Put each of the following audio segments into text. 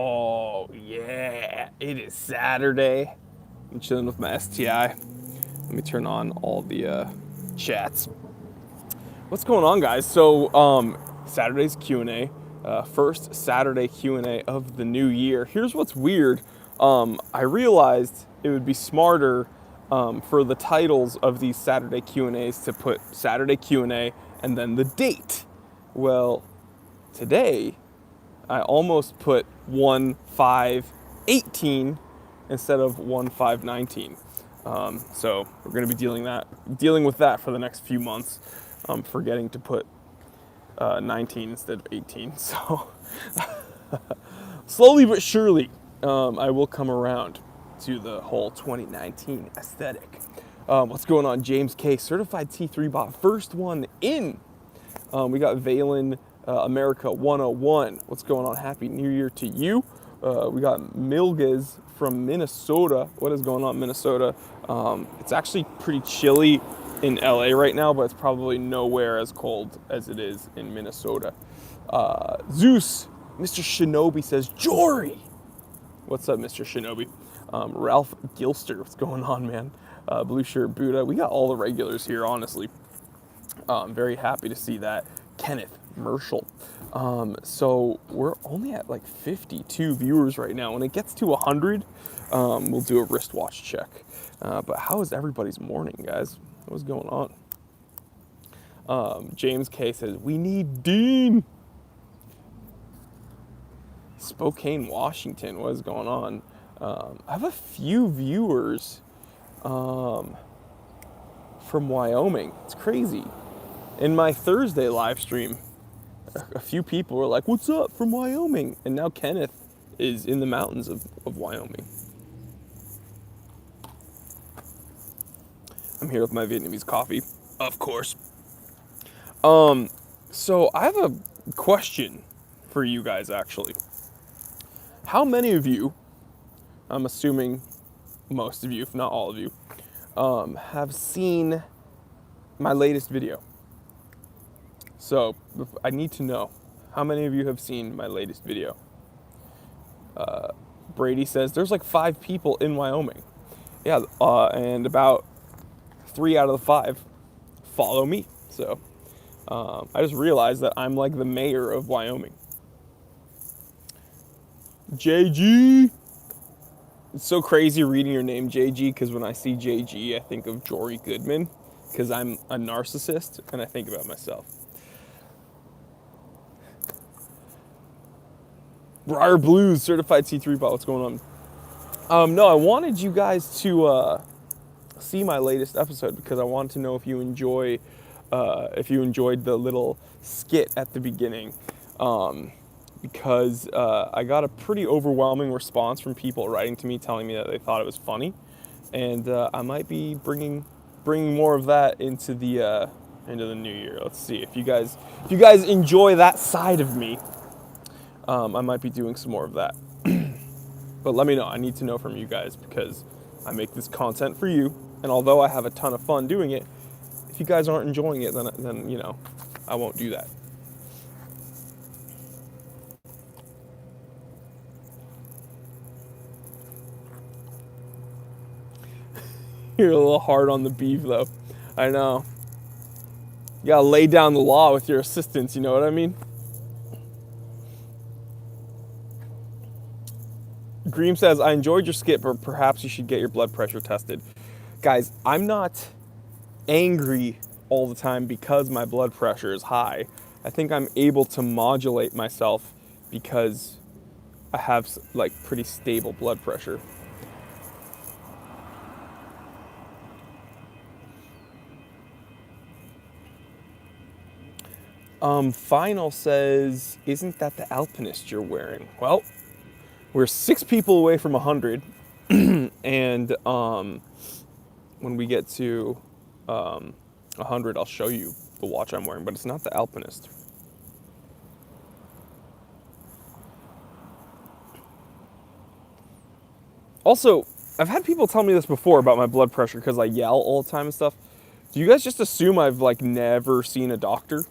Oh, yeah. It is Saturday. I'm chilling with my STI. Let me turn on all the chats. What's going on, guys? So, Saturday's Q&A. First Saturday Q&A of the new year. Here's what's weird. I realized it would be smarter for the titles of these Saturday Q&As to put Saturday Q&A and then the date. Well, today I almost put 1/5/18 instead of 1/5/19. So we're going to be dealing with that for the next few months. Forgetting to put 19 instead of 18. So slowly but surely, I will come around to the whole 2019 aesthetic. What's going on? James K, certified T3 bot, first one in. We got Valen America 101. What's going on? Happy New Year to you. We got Milges from Minnesota. What is going on, Minnesota? It's actually pretty chilly in LA right now, but it's probably nowhere as cold as it is in Minnesota. Zeus, Mr. Shinobi says, Jory. What's up, Mr. Shinobi? Ralph Gilster, what's going on, man? Blue Shirt Buddha. We got all the regulars here, honestly. I'm very happy to see that. Kenneth Merschel. So we're only at like 52 viewers right now. When it gets to 100, we'll do a wristwatch check. But how is everybody's morning, guys? What's going on? James K says, we need Dean. Spokane, Washington. What is going on? I have a few viewers from Wyoming. It's crazy. In my Thursday live stream, a few people were like, what's up, from Wyoming? And now Kenneth is in the mountains of Wyoming. I'm here with my Vietnamese coffee, of course. So I have a question for you guys, actually. How many of you, I'm assuming most of you, if not all of you, have seen my latest video? So I need to know, how many of you have seen my latest video? Brady says, there's like 5 people in Wyoming. Yeah, and about 3 out of the 5 follow me. So I just realized that I'm like the mayor of Wyoming. JG. It's so crazy reading your name, JG, because when I see JG, I think of Jory Goodman, because I'm a narcissist and I think about myself. Briar Blues, certified C3 bot. What's going on? No, I wanted you guys to see my latest episode because I wanted to know if you enjoyed the little skit at the beginning. Because I got a pretty overwhelming response from people writing to me telling me that they thought it was funny, and I might be bringing more of that into the new year. Let's see if you guys enjoy that side of me. I might be doing some more of that. But let me know. I need to know from you guys because I make this content for you. And although I have a ton of fun doing it, if you guys aren't enjoying it, then you know, I won't do that. You're a little hard on the beef, though. I know. You gotta lay down the law with your assistants, you know what I mean? Greem says, I enjoyed your skit, but perhaps you should get your blood pressure tested. Guys, I'm not angry all the time because my blood pressure is high. I think I'm able to modulate myself because I have like pretty stable blood pressure. Final says, isn't that the alpinist you're wearing? Well, we're 6 people away from 100, and when we get to 100, I'll show you the watch I'm wearing, but it's not the alpinist. Also, I've had people tell me this before about my blood pressure because I yell all the time and stuff. Do you guys just assume I've like never seen a doctor?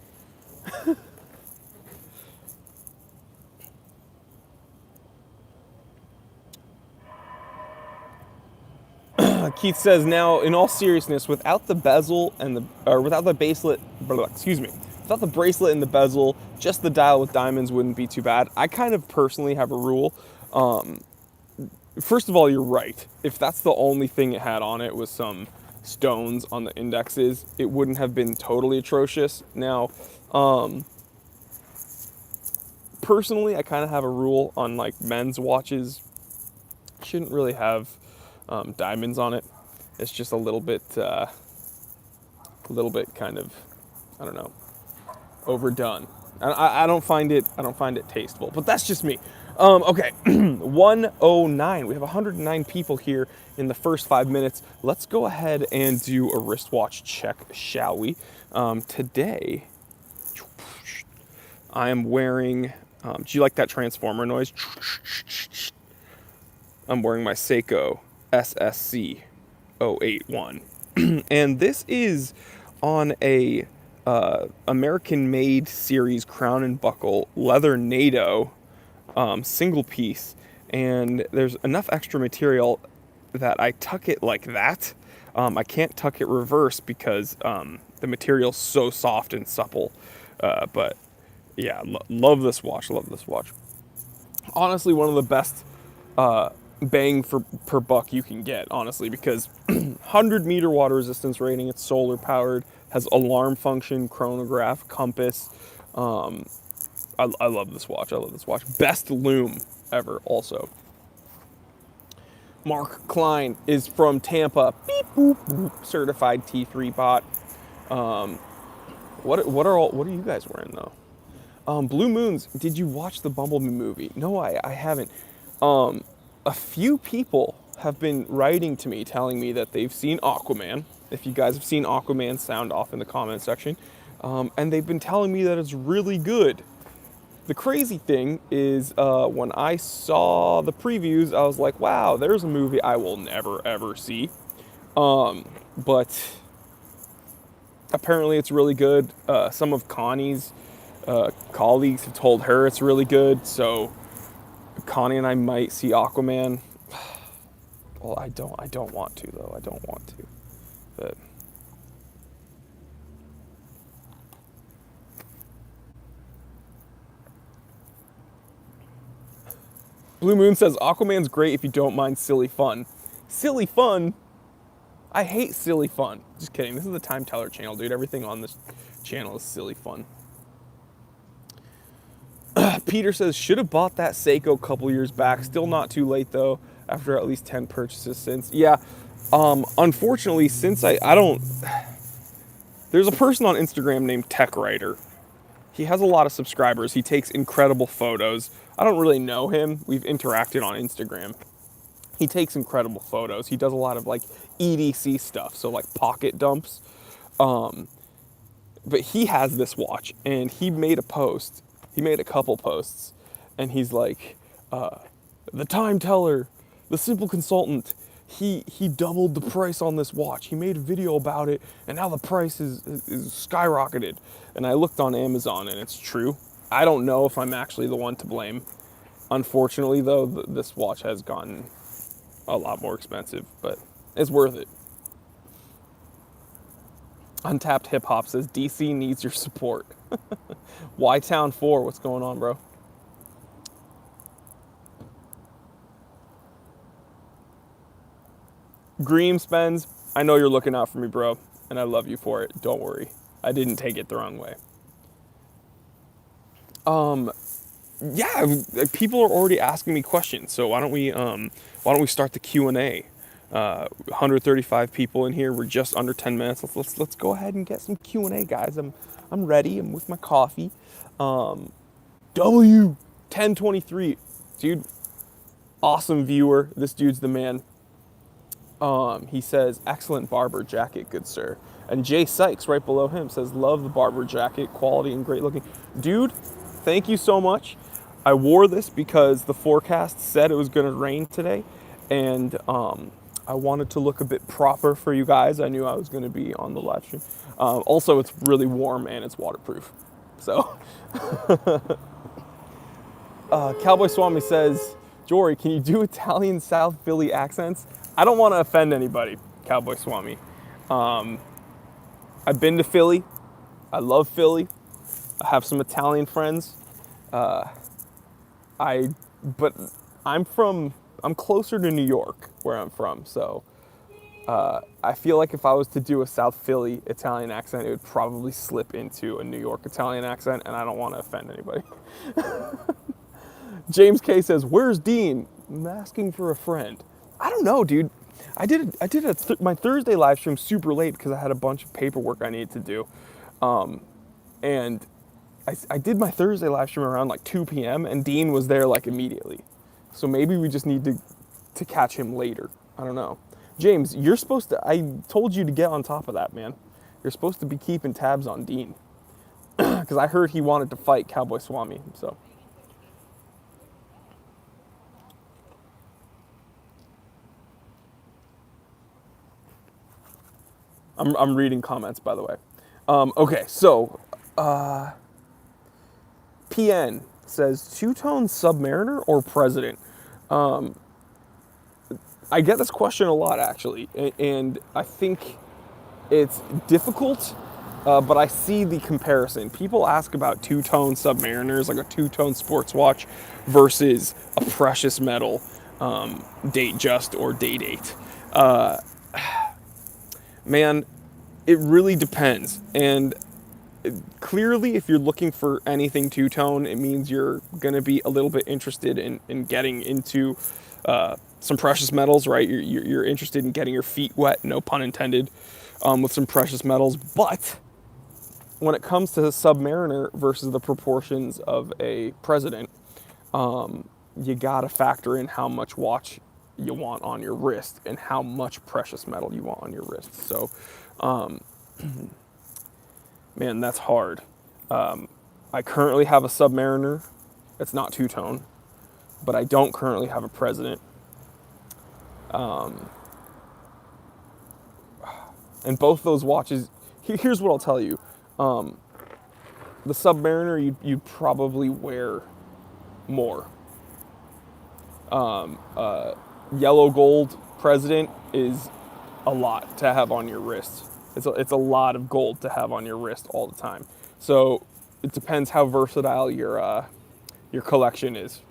Keith says, now, in all seriousness, without the bezel and without the bracelet, without the bracelet and the bezel, just the dial with diamonds wouldn't be too bad. I kind of personally have a rule. First of all, you're right. If that's the only thing it had on it was some stones on the indexes, it wouldn't have been totally atrocious. Now, personally, I kind of have a rule on like men's watches. Shouldn't really have diamonds on it. It's just a little bit kind of, I don't know, overdone. I don't find it tasteful, but that's just me. Okay, 109. We have 109 people here in the first 5 minutes. Let's go ahead and do a wristwatch check, shall we? Today, I am wearing, do you like that transformer noise? I'm wearing my Seiko SSC 081. And this is on a American-made series crown and buckle leather NATO single piece, and there's enough extra material that I tuck it like that. I can't tuck it reverse because the material's so soft and supple. But yeah, love this watch. Honestly, one of the best bang per buck you can get, honestly, because 100-meter water resistance rating, it's solar powered, has alarm function, chronograph, compass. I love this watch. Best loom ever, also. Mark Klein is from Tampa. Beep, boop, boop. Certified T3 bot. What are you guys wearing though? Blue Moons. Did you watch the Bumblebee movie? No, I haven't. A few people have been writing to me telling me that they've seen Aquaman. If you guys have seen Aquaman, sound off in the comment section. And they've been telling me that it's really good. The crazy thing is when I saw the previews, I was like, wow, there's a movie I will never, ever see. But apparently it's really good. Some of Connie's colleagues have told her it's really good. So Connie and I might see Aquaman. Well, I don't want to, though. I don't want to. But Blue Moon says, Aquaman's great if you don't mind silly fun. Silly fun? I hate silly fun. Just kidding. This is the Time Teller channel, dude. Everything on this channel is silly fun. Peter says, should have bought that Seiko a couple years back. Still not too late, though, after at least 10 purchases since. Yeah, unfortunately, since I don't... There's a person on Instagram named Tech Writer. He has a lot of subscribers. He takes incredible photos. I don't really know him. We've interacted on Instagram. He takes incredible photos. He does a lot of like EDC stuff, so like pocket dumps. But he has this watch, and he made a post. He made a couple posts, and he's like, the Time Teller, the Simple Consultant, he doubled the price on this watch. He made a video about it, and now the price is skyrocketed. And I looked on Amazon, and it's true. I don't know if I'm actually the one to blame. Unfortunately, though, this watch has gotten a lot more expensive, but it's worth it. Untapped Hip Hop says, DC needs your support. Y-Town 4, what's going on, bro? Greem Spends, I know you're looking out for me, bro, and I love you for it. Don't worry. I didn't take it the wrong way. Yeah, people are already asking me questions, so why don't we start the Q&A? 135 people in here. We're just under 10 minutes. Let's go ahead and get some Q&A, guys. I'm ready. I'm with my coffee. W1023, dude, awesome viewer. This dude's the man. He says, excellent barber jacket, good sir. And Jay Sykes right below him says, love the barber jacket, quality and great looking. Dude, thank you so much. I wore this because the forecast said it was going to rain today, and I wanted to look a bit proper for you guys. I knew I was going to be on the live stream. Also, it's really warm and it's waterproof. So, Cowboy Swami says, Jory, can you do Italian South Philly accents? I don't want to offend anybody, Cowboy Swami. I've been to Philly. I love Philly. I have some Italian friends. But I'm closer to New York, where I'm from, so I feel like if I was to do a South Philly Italian accent, it would probably slip into a New York Italian accent, and I don't want to offend anybody. James K says, "Where's Dean?" I'm asking for a friend. I don't know, dude. I did my Thursday live stream super late because I had a bunch of paperwork I needed to do, and I did my Thursday live stream around like 2 p.m. and Dean was there like immediately. So maybe we just need to catch him later. I don't know. James, you're supposed to, I told you to get on top of that, man. You're supposed to be keeping tabs on Dean. Because I heard he wanted to fight Cowboy Swami, so. I'm reading comments, by the way. Okay, so, PN says, two-tone Submariner or President? I get this question a lot, actually, and I think it's difficult, but I see the comparison. People ask about two-tone Submariners, like a two-tone sports watch, versus a precious metal Datejust or Day-Date. Man, it really depends, and clearly, if you're looking for anything two-tone, it means you're going to be a little bit interested in getting into some precious metals, right? You're interested in getting your feet wet, no pun intended, with some precious metals. But when it comes to the Submariner versus the proportions of a President, you got to factor in how much watch you want on your wrist and how much precious metal you want on your wrist. So, man, that's hard. I currently have a Submariner. It's not two-tone, but I don't currently have a President. And both those watches, here's what I'll tell you. The Submariner, you probably wear more. Yellow gold President is a lot to have on your wrist. It's a lot of gold to have on your wrist all the time. So it depends how versatile your collection is.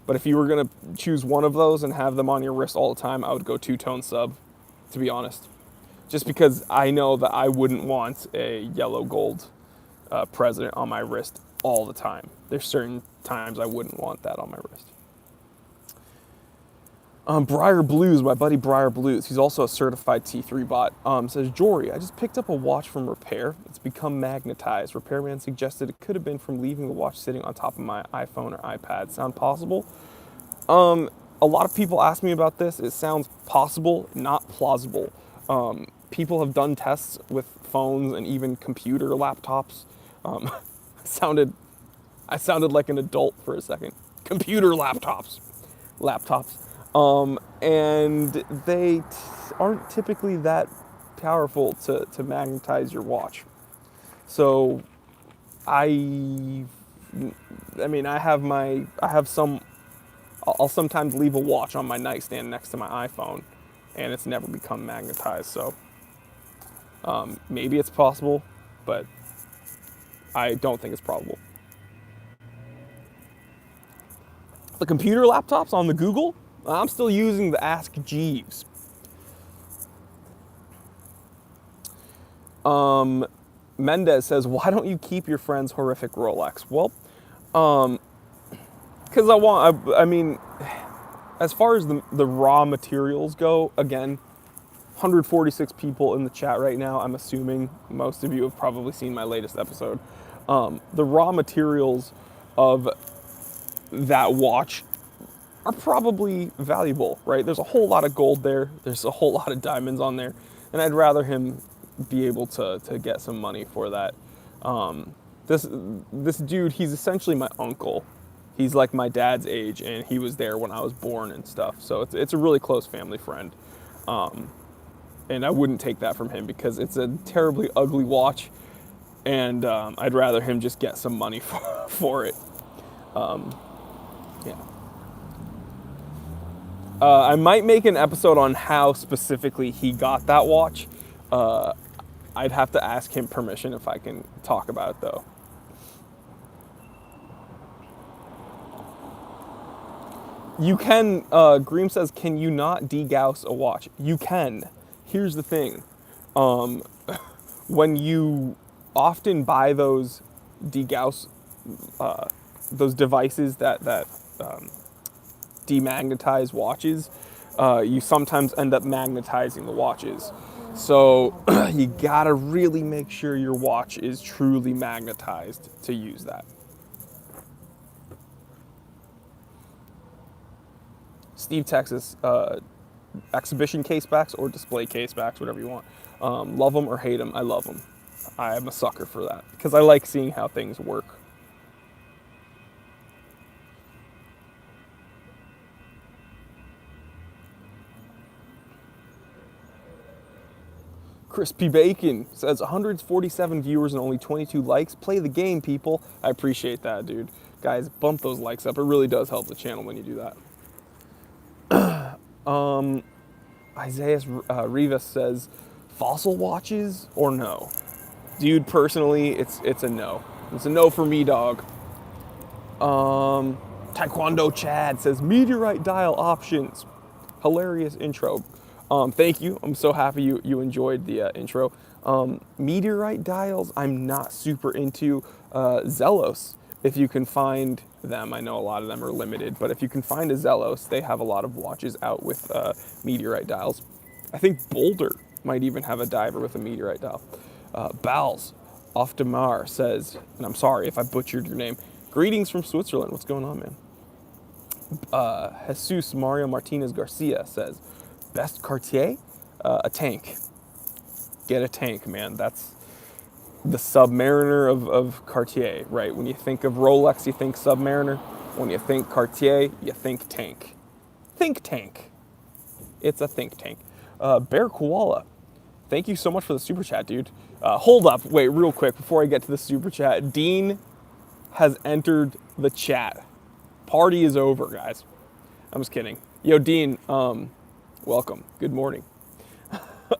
But if you were gonna choose one of those and have them on your wrist all the time, I would go two-tone Sub, to be honest. Just because I know that I wouldn't want a yellow gold President on my wrist all the time. There's certain times I wouldn't want that on my wrist. Briar Blues, my buddy Briar Blues, he's also a certified T3 bot, says, Jory, I just picked up a watch from repair. It's become magnetized. Repairman suggested it could have been from leaving the watch sitting on top of my iPhone or iPad. Sound possible? A lot of people ask me about this. It sounds possible, not plausible. People have done tests with phones and even computer laptops. I sounded like an adult for a second. Computer laptops. And they aren't typically that powerful to magnetize your watch. So I'll sometimes leave a watch on my nightstand next to my iPhone and it's never become magnetized. So maybe it's possible, but I don't think it's probable. The computer laptops on the Google, I'm still using the Ask Jeeves. Mendez says, why don't you keep your friend's horrific Rolex? Well, because I mean, as far as the raw materials go, again, 146 people in the chat right now. I'm assuming most of you have probably seen my latest episode. The raw materials of that watch are probably valuable, right? There's a whole lot of gold there. There's a whole lot of diamonds on there. And I'd rather him be able to get some money for that. This dude, he's essentially my uncle. He's like my dad's age, and he was there when I was born and stuff. So it's a really close family friend. And I wouldn't take that from him because it's a terribly ugly watch, and I'd rather him just get some money for it. Yeah. I might make an episode on how specifically he got that watch. I'd have to ask him permission if I can talk about it, though. You can, Greem says, can you not degauss a watch? You can. Here's the thing. When you often buy those degauss, those devices that demagnetize watches, you sometimes end up magnetizing the watches. So you gotta really make sure your watch is truly magnetized to use that. Steve Texas, exhibition case backs or display case backs, whatever you want. Love them or hate them, I love them. I am a sucker for that because I like seeing how things work. Crispy Bacon says 147 viewers and only 22 likes. Play the game, people. I appreciate that, dude. Guys, bump those likes up. It really does help the channel when you do that. Isaiah Rivas says, fossil watches or no? Dude, personally, it's a no. It's a no for me, dog. Taekwondo Chad says, meteorite dial options. Hilarious intro. Thank you. I'm so happy you enjoyed the intro. Meteorite dials, I'm not super into. Zelos, if you can find them. I know a lot of them are limited, but if you can find a Zelos, they have a lot of watches out with meteorite dials. I think Boulder might even have a diver with a meteorite dial. Bals Oftamar says, and I'm sorry if I butchered your name, greetings from Switzerland. What's going on, man? Jesus Mario Martinez Garcia says, best Cartier? A tank. Get a tank, man. That's the Submariner of Cartier, right? When you think of Rolex, you think Submariner. When you think Cartier, you think tank. Think tank. It's a think tank. Bear Koala, thank you so much for the super chat, dude. Hold up, wait, real quick before I get to the super chat. Dean has entered the chat. Party is over, guys. I'm just kidding. Yo, Dean, welcome. Good morning.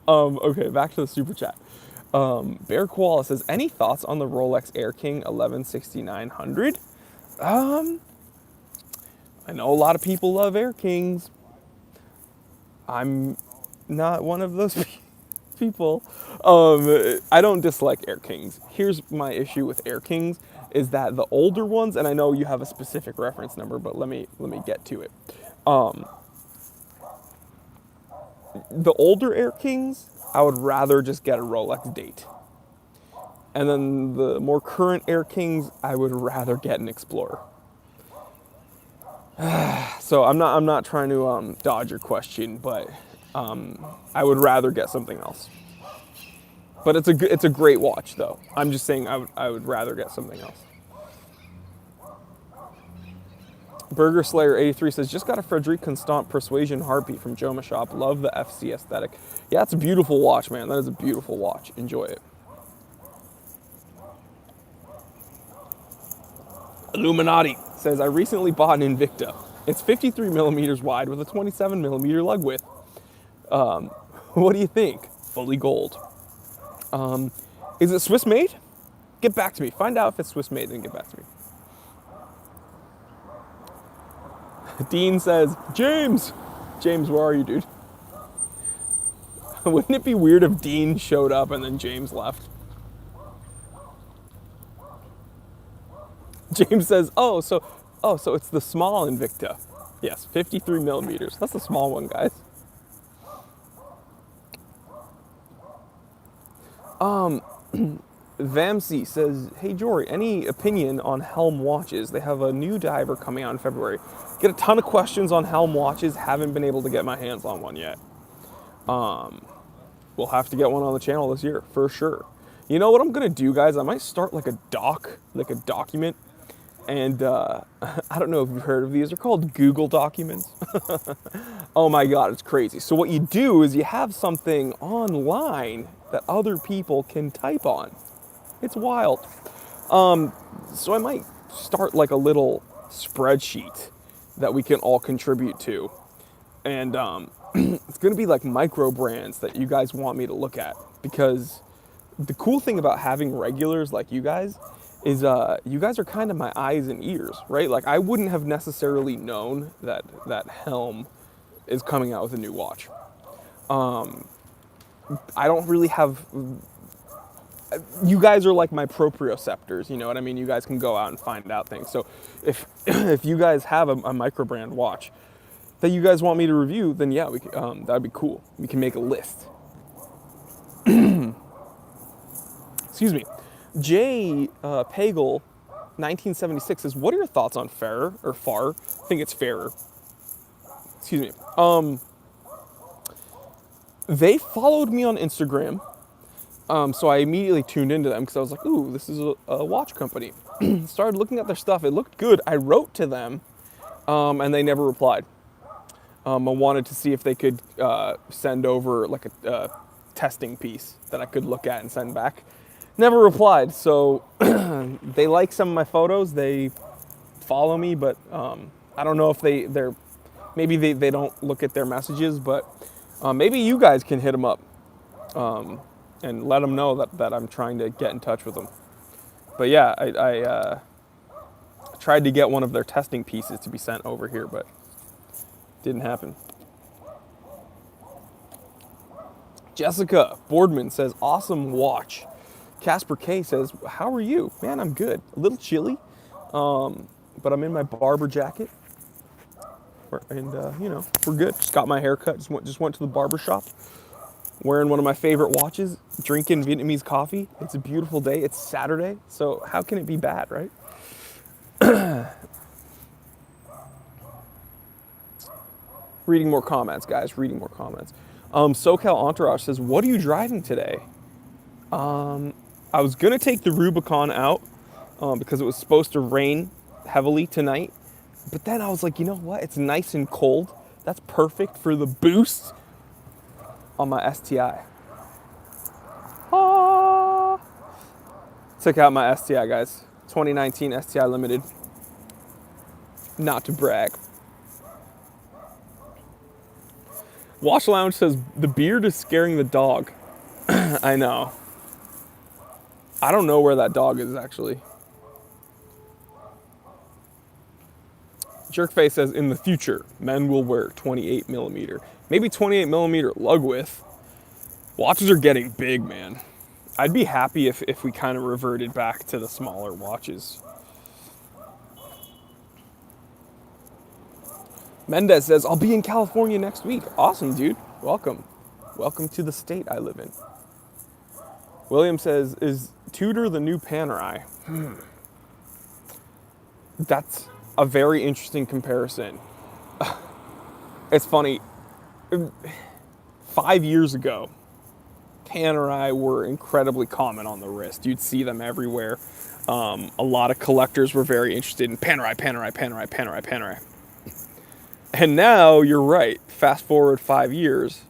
Okay, back to the super chat. Bear Koala says, any thoughts on the Rolex Air King 116900? I know a lot of people love Air Kings. I'm not one of those people. I don't dislike Air Kings. Here's my issue with Air Kings is that the older ones, and I know you have a specific reference number, but let me get to it. The older Air Kings, I would rather just get a Rolex date. And then the more current Air Kings, I would rather get an Explorer. So I'm not trying to dodge your question, but I would rather get something else. But it's a great watch, though. I'm just saying I would rather get something else. Burger Slayer 83 says, just got a Frederic Constant Persuasion Heartbeat from Joma Shop. Love the FC aesthetic. Yeah, it's a beautiful watch, man. That is a beautiful watch. Enjoy it. Illuminati says, I recently bought an Invicta. It's 53 millimeters wide with a 27 millimeter lug width. What do you think? Fully gold. Is it Swiss made? Get back to me. Find out if it's Swiss made, then get back to me. Dean says, James, where are you, dude? Wouldn't it be weird if Dean showed up and then James left? James says, oh, so it's the small Invicta. Yes, 53 millimeters. That's the small one, guys. Vamsi says, hey Jory, any opinion on Helm watches? They have a new diver coming out in February. Get a ton of questions on Helm watches. Haven't been able to get my hands on one yet. We'll have to get one on the channel this year, for sure. You know what I'm gonna do, guys? I might start like a document. And I don't know if you've heard of these. They're called Google documents. Oh my God, it's crazy. So what you do is you have something online that other people can type on. It's wild. So I might start like a little spreadsheet that we can all contribute to. And it's going to be like micro brands that you guys want me to look at, because the cool thing about having regulars like you guys is you guys are kind of my eyes and ears, right? Like I wouldn't have necessarily known that Helm is coming out with a new watch. I don't really have, you guys are like my proprioceptors, you know what I mean? You guys can go out and find out things. So if if you guys have a micro brand watch that you guys want me to review, then yeah, that'd be cool. We can make a list. Excuse me. Jay Pagel, 1976 says, "What are your thoughts on Fairer or Far? I think it's Fairer. Excuse me. They followed me on Instagram, so I immediately tuned into them because I was like, ooh, this is a watch company. Started looking at their stuff. It looked good. I wrote to them, and they never replied. I wanted to see if they could send over like a testing piece that I could look at and send back. Never replied. So they like some of my photos. They follow me, but I don't know if they're maybe they don't look at their messages, but maybe you guys can hit them up and let them know that I'm trying to get in touch with them. But yeah, I tried to get one of their testing pieces to be sent over here, but didn't happen. Jessica Boardman says, awesome watch. Casper K says, how are you? Man, I'm good. A little chilly, but I'm in my barber jacket. And, you know, we're good. Just got my hair cut. Just went to the barber shop. Wearing one of my favorite watches. Drinking Vietnamese coffee. It's a beautiful day. It's Saturday. So how can it be bad, right? Reading more comments, guys. Reading more comments. SoCal Entourage says, what are you driving today? I was going to take the Rubicon out because it was supposed to rain heavily tonight. But then I was like, you know what? It's nice and cold. That's perfect for the boost on my STI. Ah! Took out my STI, guys. 2019 STI Limited. Not to brag. Wash Lounge says, the beard is scaring the dog. I know. I don't know where that dog is, actually. Jerkface says, in the future, men will wear 28 millimeter. Maybe 28 millimeter lug width. Watches are getting big, man. I'd be happy if we kind of reverted back to the smaller watches. Mendez says, I'll be in California next week. Awesome, dude. Welcome. Welcome to the state I live in. William says, is Tudor the new Panerai? That's a very interesting comparison. It's funny. 5 years ago, Panerai were incredibly common on the wrist. You'd see them everywhere. A lot of collectors were very interested in Panerai, Panerai, Panerai, Panerai, Panerai. And now, you're right, fast forward 5 years,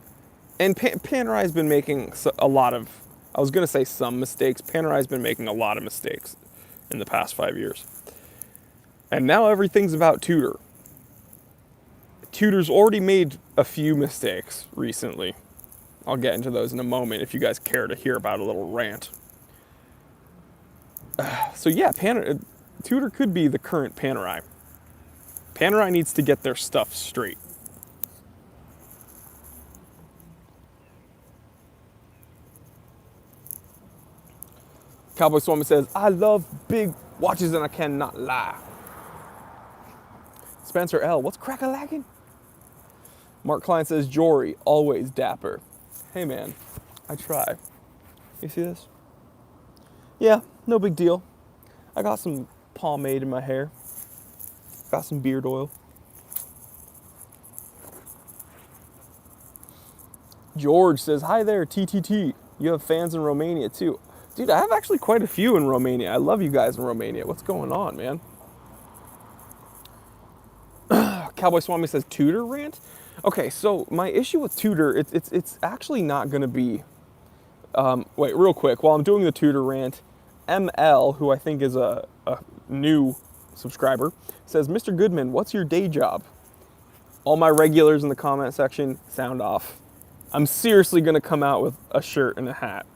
and Panerai's been making a lot of, I was going to say some mistakes, Panerai's been making a lot of mistakes in the past 5 years. And now everything's about Tudor. Tudor's already made a few mistakes recently. I'll get into those in a moment if you guys care to hear about a little rant. So yeah, Tudor could be the current Panerai. Panerai needs to get their stuff straight. Cowboy Swami says, I love big watches and I cannot lie. Spencer L, what's crack-a-lackin'? Mark Klein says, Jory, always dapper. Hey man, I try. You see this? Yeah, no big deal. I got some pomade in my hair. Got some beard oil. George says, hi there, TTT. You have fans in Romania too. Dude, I have actually quite a few in Romania. I love you guys in Romania. What's going on, man? Cowboy Swami says, Tudor rant? Okay, so my issue with Tudor, it's actually not going to be... wait, real quick. While I'm doing the Tudor rant, ML, who I think is a new subscriber, says, Mr. Goodman, what's your day job? All my regulars in the comment section, sound off. I'm seriously going to come out with a shirt and a hat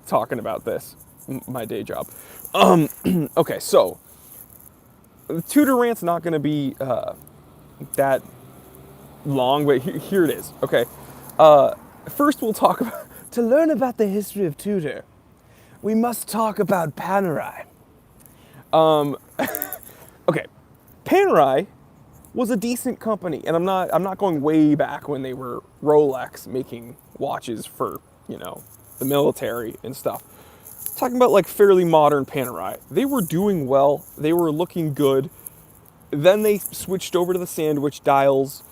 talking about this, my day job. Okay, so the Tudor rant's not going to be that long, but here it is. Okay, first we'll talk about, to learn about the history of Tudor, we must talk about Panerai. Okay, Panerai was a decent company, and I'm not going way back when they were Rolex making watches for, the military and stuff. Talking about like fairly modern Panerai. They were doing well, they were looking good. Then they switched over to the sandwich dials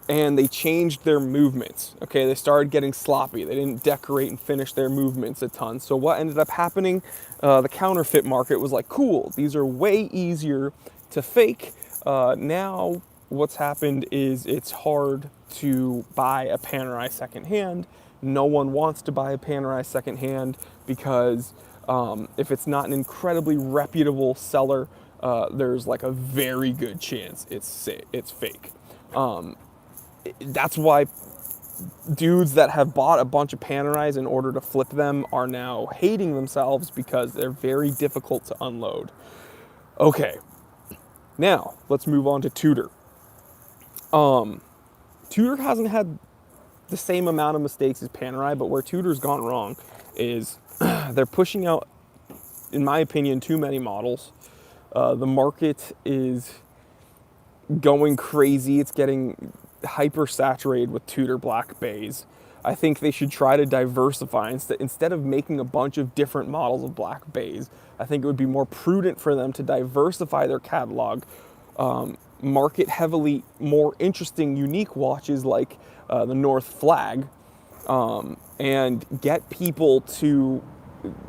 and they changed their movements. Okay, they started getting sloppy. They didn't decorate and finish their movements a ton. So what ended up happening, the counterfeit market was like, cool, these are way easier to fake. Now what's happened is it's hard to buy a Panerai secondhand. No one wants to buy a Panerai secondhand because if it's not an incredibly reputable seller, there's like a very good chance it's fake. That's why dudes that have bought a bunch of Panerais in order to flip them are now hating themselves because they're very difficult to unload. Okay, now let's move on to Tudor. Tudor hasn't had the same amount of mistakes as Panerai, but where Tudor's gone wrong is they're pushing out, in my opinion, too many models. The market is going crazy. It's getting hyper saturated with Tudor black bays. I think they should try to diversify instead of making a bunch of different models of black bays. I think it would be more prudent for them to diversify their catalog, market heavily more interesting, unique watches like the North Flag, and get people to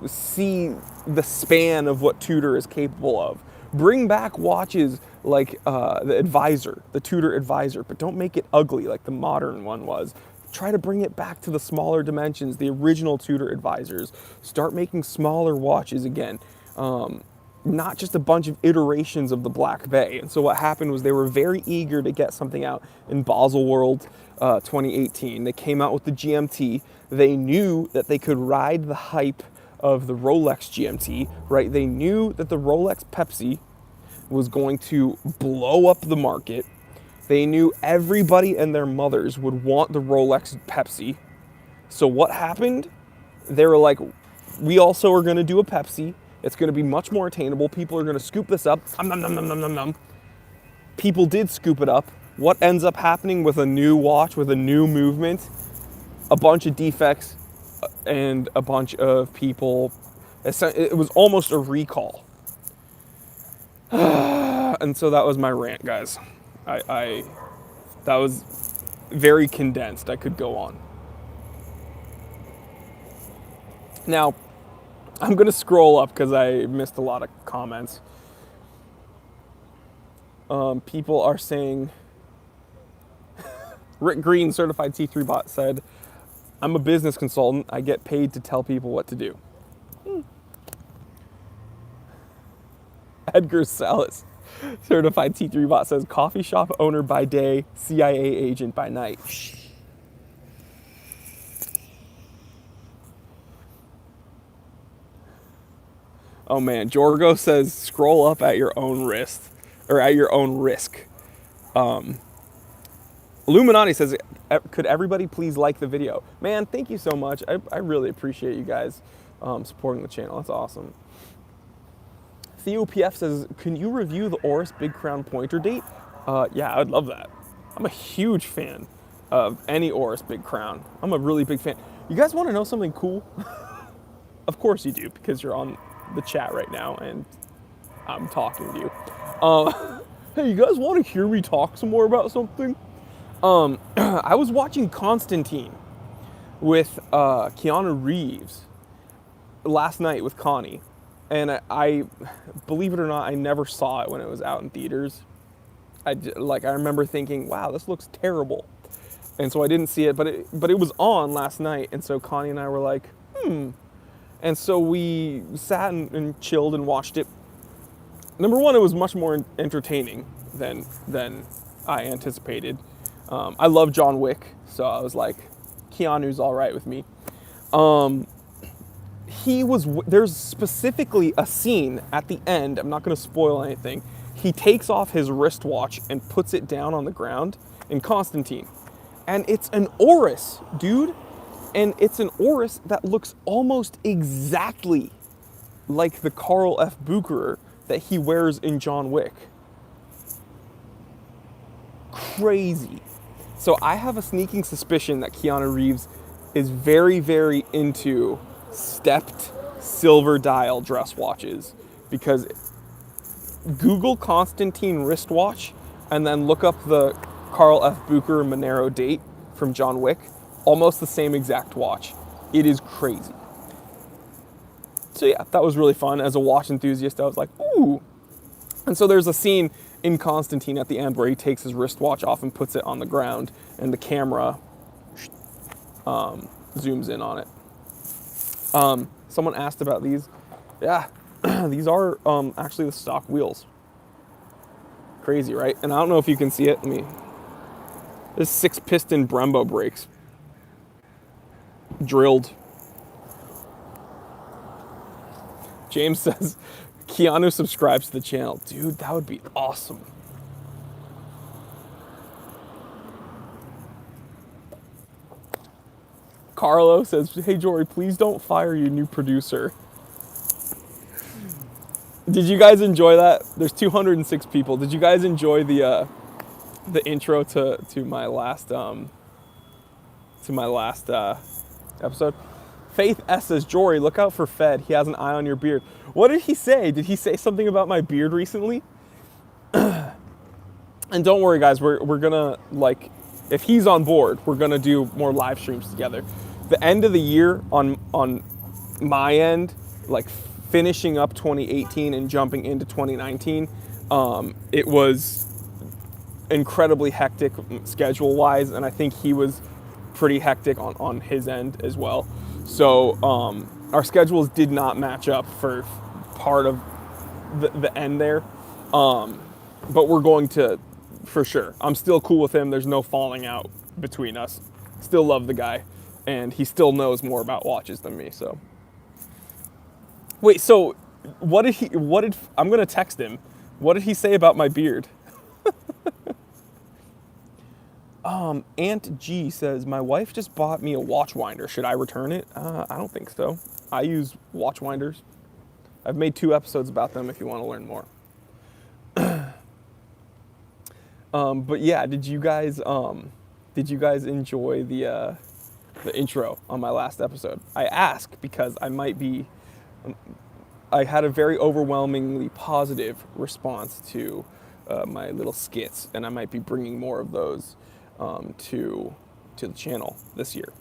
see the span of what Tudor is capable of. Bring back watches like the Advisor, the Tudor Advisor, but don't make it ugly like the modern one was. Try to bring it back to the smaller dimensions, the original Tudor Advisors. Start making smaller watches again. Not just a bunch of iterations of the Black Bay. And so what happened was they were very eager to get something out in Basel World 2018. They came out with the GMT. They knew that they could ride the hype of the Rolex GMT, right? They knew that the Rolex Pepsi was going to blow up the market. They knew everybody and their mothers would want the Rolex Pepsi. So what happened? They were like, we also are going to do a Pepsi. It's going to be much more attainable. People are going to scoop this up. Nom, nom, nom, nom, nom, nom. People did scoop it up. What ends up happening with a new watch, with a new movement? A bunch of defects and a bunch of people. It was almost a recall. And so that was my rant, guys. That was very condensed. I could go on. Now, I'm going to scroll up because I missed a lot of comments. People are saying, Rick Green, certified T3 bot, said, I'm a business consultant. I get paid to tell people what to do. Edgar Salas, certified T3 bot, says, coffee shop owner by day, CIA agent by night. Oh man, Jorgo says, scroll up at your own risk, or at your own risk. Illuminati says, could everybody please like the video? Man, thank you so much. I really appreciate you guys supporting the channel. That's awesome. Theo PF says, can you review the Oris Big Crown pointer date? Yeah, I'd love that. I'm a huge fan of any Oris Big Crown. I'm a really big fan. You guys want to know something cool? Of course you do, because you're on the chat right now and I'm talking to you. Hey, you guys want to hear me talk some more about something? I was watching Constantine with Keanu Reeves last night with Connie, and I believe it or not, I never saw it when it was out in theaters. I remember thinking, wow, this looks terrible, and so I didn't see it. But it was on last night, and so Connie and I were like, and so we sat and chilled and watched it. Number one, it was much more entertaining than I anticipated. I love John Wick, so I was like, Keanu's all right with me. There's specifically a scene at the end, I'm not going to spoil anything, he takes off his wristwatch and puts it down on the ground in Constantine. And it's an Oris, dude. And it's an Oris that looks almost exactly like the Carl F. Bucherer that he wears in John Wick. Crazy. So I have a sneaking suspicion that Keanu Reeves is very, very into stepped silver dial dress watches, because Google Constantine wristwatch and then look up the Carl F. Bucherer Monero date from John Wick. Almost the same exact watch. It is crazy. So yeah, that was really fun. As a watch enthusiast, I was like, ooh. And so there's a scene in Constantine at the end where he takes his wristwatch off and puts it on the ground, and the camera zooms in on it. Someone asked about these. Yeah, these are actually the stock wheels. Crazy, right? And I don't know if you can see it. This 6-piston Brembo brakes. Drilled. James says, Keanu subscribes to the channel. Dude, that would be awesome. Carlo says, hey Jory, please don't fire your new producer. Did you guys enjoy that? There's 206 people. Did you guys enjoy the intro to my last episode? Faith S says, Jory, look out for Fed. He has an eye on your beard. What did he say? Did he say something about my beard recently? And don't worry, guys. We're gonna, like, if he's on board, we're gonna do more live streams together. The end of the year on my end, like finishing up 2018 and jumping into 2019, it was incredibly hectic schedule-wise, and I think he was pretty hectic on his end as well. So our schedules did not match up for part of the end there. But we're going to, for sure. I'm still cool with him. There's no falling out between us. Still love the guy. And he still knows more about watches than me, so. Wait, so I'm going to text him. What did he say about my beard? Aunt G says, my wife just bought me a watch winder. Should I return it? I don't think so. I use watch winders. I've made 2 episodes about them if you want to learn more. But yeah, did you guys enjoy the intro on my last episode? I ask because I had a very overwhelmingly positive response to my little skits, and I might be bringing more of those to the channel this year.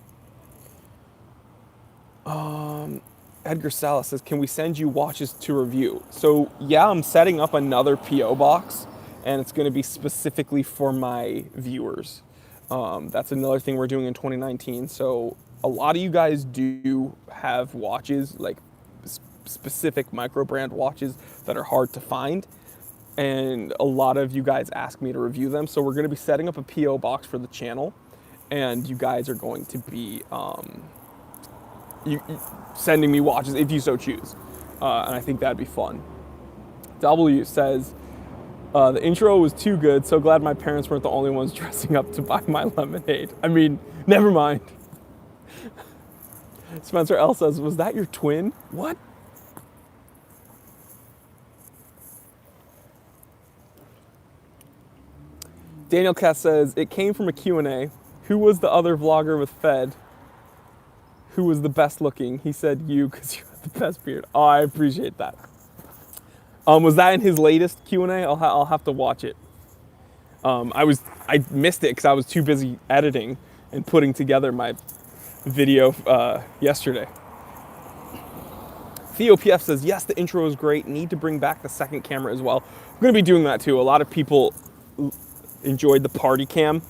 Edgar Salas says, can we send you watches to review? So yeah, I'm setting up another PO box, and it's going to be specifically for my viewers. That's another thing we're doing in 2019. So a lot of you guys do have watches, like specific micro brand watches that are hard to find. And a lot of you guys ask me to review them. So we're going to be setting up a PO box for the channel, and you guys are going to be sending me watches if you so choose. And I think that'd be fun. W says, the intro was too good. So glad my parents weren't the only ones dressing up to buy my lemonade. I mean, never mind. Spencer L says, was that your twin? What? Daniel Cass says, it came from a Q&A. Who was the other vlogger with Fed? Who was the best looking? He said you, because you had the best beard. Oh, I appreciate that. Was that in his latest Q&A? I'll have to watch it. I missed it because I was too busy editing and putting together my video yesterday. Theo PF says, yes, the intro is great. Need to bring back the second camera as well. I'm going to be doing that too. A lot of people enjoyed the party cam.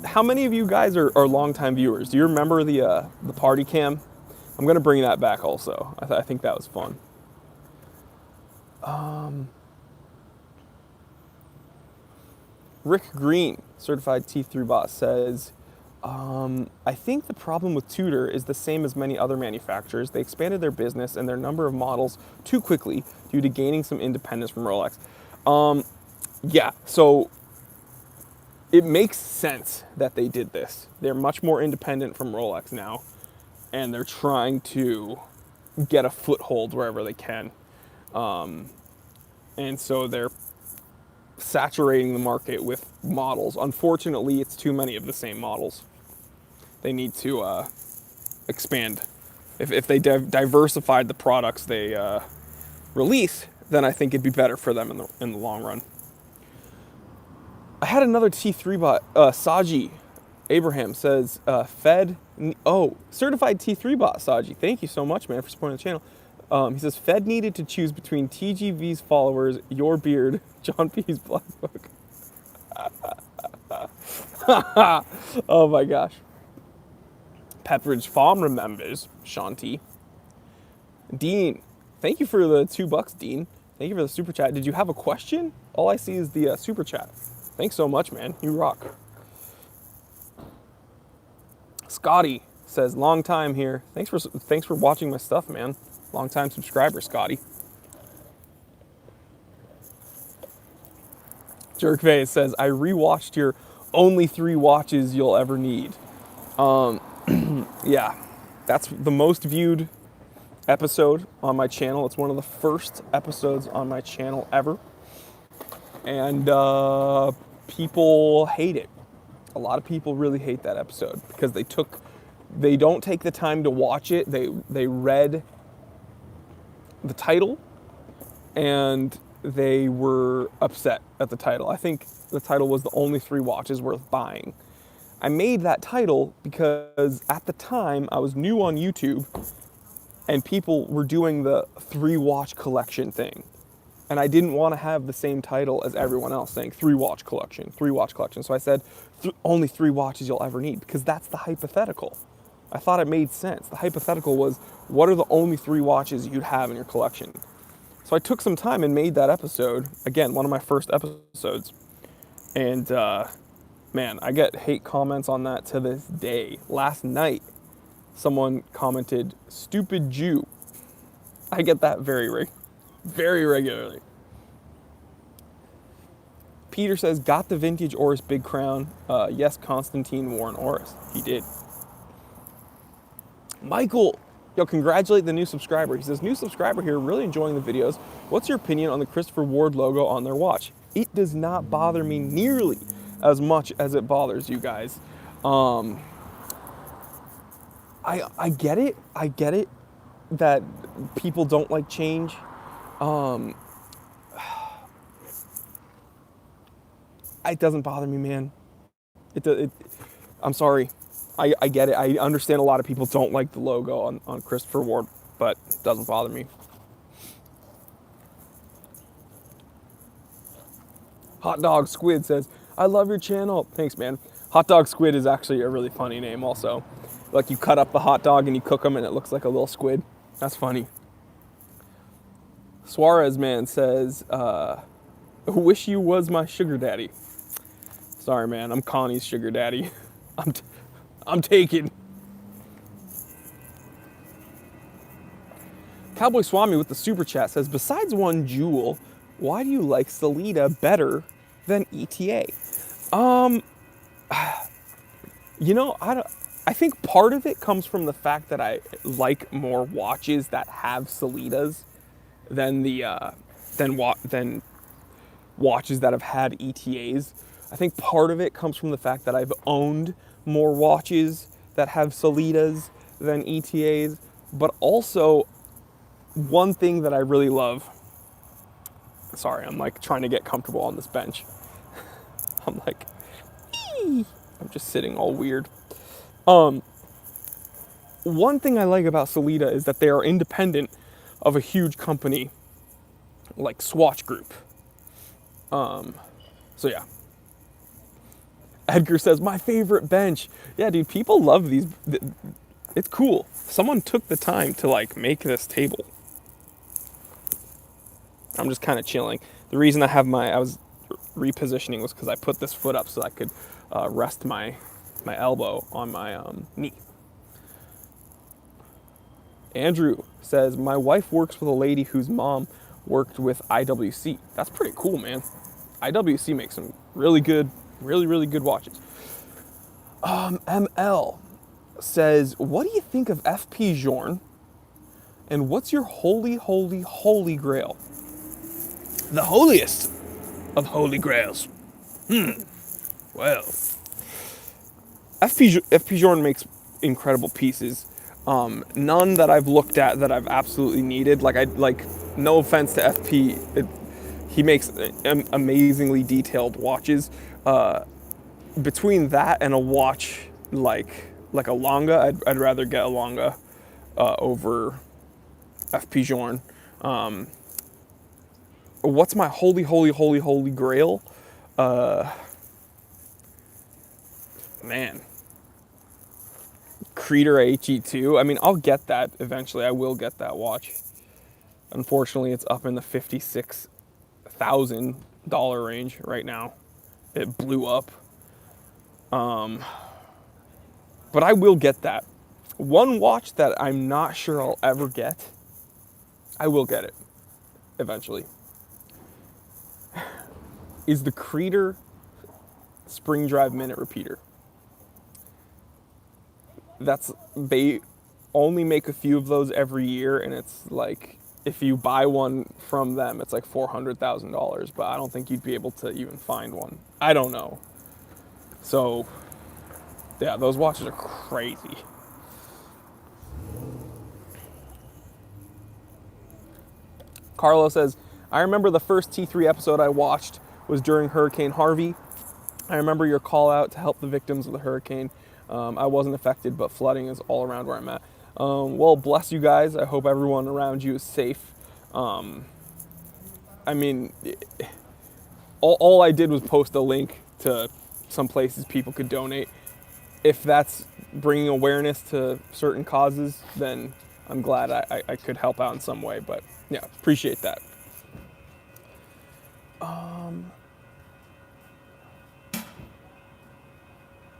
How many of you guys are longtime viewers? Do you remember the party cam? I'm going to bring that back also. I think that was fun. Rick Green, certified T3 bot, says, I think the problem with Tudor is the same as many other manufacturers. They expanded their business and their number of models too quickly due to gaining some independence from Rolex. Yeah, so it makes sense that they did this. They're much more independent from Rolex now, and they're trying to get a foothold wherever they can. And so they're saturating the market with models. Unfortunately, it's too many of the same models. They need to expand. If they diversified the products they release, then I think it'd be better for them in the long run. I had another T3 bot. Saji Abraham says, certified T3 bot, Saji. Thank you so much, man, for supporting the channel. He says, Fed needed to choose between TGV's followers, your beard, John P's Black Book. Oh my gosh. Pepperidge Farm remembers, Shanti. Dean, thank you for the $2, Dean. Thank you for the super chat. Did you have a question? All I see is the super chat. Thanks so much, man. You rock. Scotty says, long time here. Thanks for watching my stuff, man. Long time subscriber, Scotty. Jerkface says, I rewatched your only 3 watches you'll ever need. Yeah, that's the most viewed episode on my channel. It's one of the first episodes on my channel ever. And people hate it. A lot of people really hate that episode because they don't take the time to watch it. They read the title and they were upset at the title. I think the title was the only 3 watches worth buying. I made that title because at the time I was new on YouTube and people were doing the 3 watch collection thing. And I didn't want to have the same title as everyone else saying 3 watch collection, 3 watch collection. So I said only 3 watches you'll ever need because that's the hypothetical. I thought it made sense. The hypothetical was, what are the only 3 watches you'd have in your collection? So I took some time and made that episode. Again, one of my first episodes. And man, I get hate comments on that to this day. Last night, someone commented, stupid Jew. I get that very regularly. Peter says, got the vintage Oris Big Crown. Yes, Constantine wore an Oris. He did. Michael, congratulate the new subscriber. He says, new subscriber here, really enjoying the videos. What's your opinion on the Christopher Ward logo on their watch? It does not bother me nearly as much as it bothers you guys. I get it. I get it that people don't like change. It doesn't bother me, man. I'm sorry. I get it. I understand a lot of people don't like the logo on Christopher Ward, but it doesn't bother me. Hot Dog Squid says, I love your channel. Thanks, man. Hot Dog Squid is actually a really funny name also. Like you cut up the hot dog and you cook them and it looks like a little squid. That's funny. Suarez man says, wish you was my sugar daddy. Sorry, man. I'm Connie's sugar daddy. I'm taken. Cowboy Swami with the super chat says, besides one jewel, why do you like Sellita better than ETA? I think part of it comes from the fact that I like more watches that have Sellitas than than watches that have had ETAs. I think part of it comes from the fact that I've owned more watches that have Sellitas than ETAs, but also one thing that I really love. Sorry, I'm like trying to get comfortable on this bench. I'm like, I'm just sitting all weird. One thing I like about Sellita is that they are independent of a huge company like Swatch Group. So yeah. Edgar says, my favorite bench. Yeah, dude, people love these. It's cool. Someone took the time to like make this table. I'm just kind of chilling. The reason I have I was repositioning was because I put this foot up so I could rest my elbow on my knee. Andrew says, my wife works with a lady whose mom worked with IWC. That's pretty cool, man. IWC makes some really good, really good watches. ML says, what do you think of FP Journe? And what's your holy grail? The holiest of holy grails. Well, FP Journe makes incredible pieces. None that I've looked at that I've absolutely needed. No offense to FP, he makes amazingly detailed watches. Between that and a watch like a Longa, I'd rather get a Longa over FP Journe. What's my holy grail? Man. Creator HE2. I mean, I'll get that eventually. I will get that watch. Unfortunately, it's up in the $56,000 range right now. It blew up. But I will get that. One watch that I'm not sure I'll ever get, I will get it eventually, is the Creator Spring Drive Minute Repeater. They only make a few of those every year, and it's like, if you buy one from them, it's like $400,000, but I don't think you'd be able to even find one. I don't know. So, yeah, those watches are crazy. Carlo says, I remember the first T3 episode I watched was during Hurricane Harvey. I remember your call out to help the victims of the hurricane. I wasn't affected, but flooding is all around where I'm at. Well, bless you guys. I hope everyone around you is safe. I mean, all I did was post a link to some places people could donate. If that's bringing awareness to certain causes, then I'm glad I could help out in some way. But yeah, appreciate that.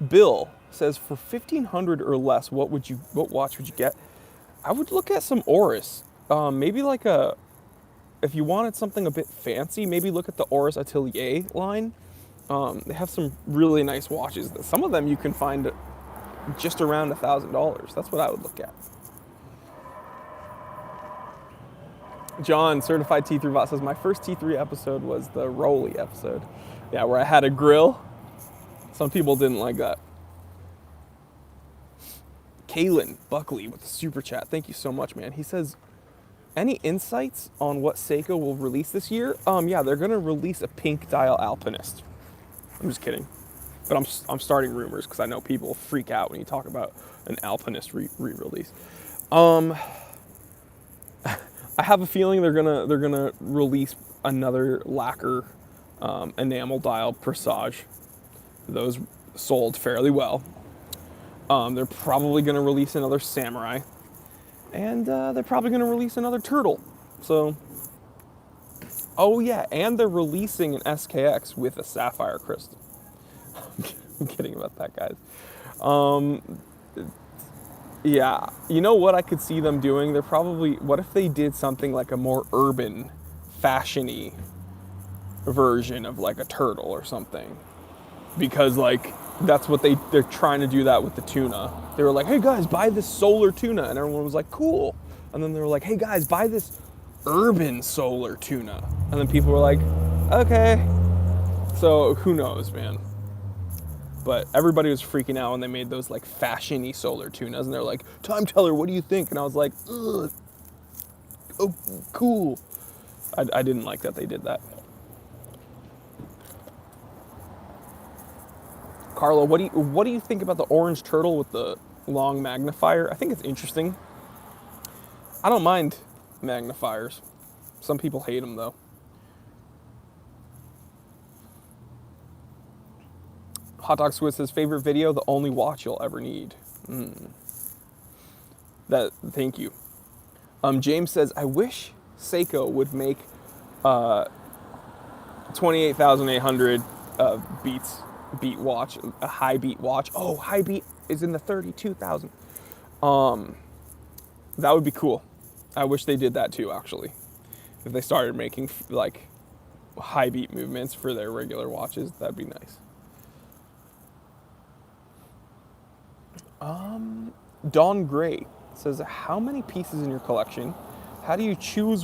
Bill says, for $1,500 or less, what watch would you get? I would look at some Oris. Maybe if you wanted something a bit fancy, maybe look at the Oris Atelier line. They have some really nice watches. Some of them you can find just around $1,000. That's what I would look at. John, certified T3 bot, says, my first T3 episode was the Rolly episode. Yeah, where I had a grill. Some people didn't like that. Kalen Buckley with the super chat. Thank you so much, man. He says, any insights on what Seiko will release this year? Yeah, they're gonna release a pink dial Alpinist. I'm just kidding, but I'm starting rumors because I know people freak out when you talk about an Alpinist re-release. I have a feeling they're gonna release another lacquer enamel dial Presage. Those sold fairly well. They're probably gonna release another Samurai, and they're probably gonna release another Turtle. So, oh yeah, and they're releasing an SKX with a sapphire crystal. I'm kidding about that, guys. Yeah, you know what I could see them doing? They're probably, what if they did something like a more urban, fashion-y version of like a Turtle or something? Because like, that's what they're trying to do that with the tuna. They were like, hey guys, buy this solar tuna. And everyone was like, cool. And then they were like, hey guys, buy this urban solar tuna. And then people were like, okay. So who knows, man? But everybody was freaking out when they made those like fashion-y solar tunas. And they're like, time teller, what do you think? And I was like, ugh. Oh, cool. I didn't like that they did that. Carlo, what do you think about the orange Turtle with the long magnifier? I think it's interesting. I don't mind magnifiers. Some people hate them though. Hot Dog Squid says, favorite video, the only watch you'll ever need. Thank you. James says, I wish Seiko would make 28,800 beat watch, a high beat watch. Oh, high beat is in the 32,000. That would be cool. I wish they did that too, actually. If they started making like high beat movements for their regular watches, that'd be nice. Dawn Gray says, how many pieces in your collection? How do you choose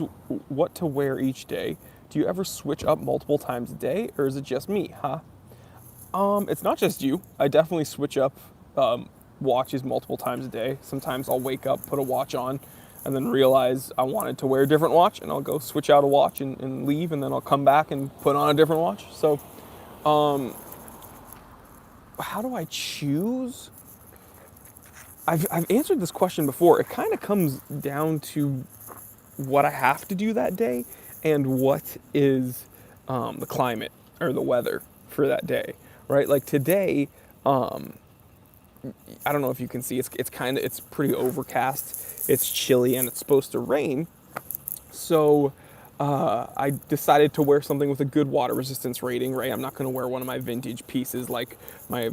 what to wear each day? Do you ever switch up multiple times a day, or is it just me, huh? It's not just you. I definitely switch up watches multiple times a day. Sometimes I'll wake up, put a watch on, and then realize I wanted to wear a different watch, and I'll go switch out a watch and leave, and then I'll come back and put on a different watch. So, how do I choose? I've answered this question before. It kind of comes down to what I have to do that day and what is the climate or the weather for that day, right? Like today, I don't know if you can see, it's pretty overcast, it's chilly, and it's supposed to rain. So I decided to wear something with a good water resistance rating, right? I'm not going to wear one of my vintage pieces like my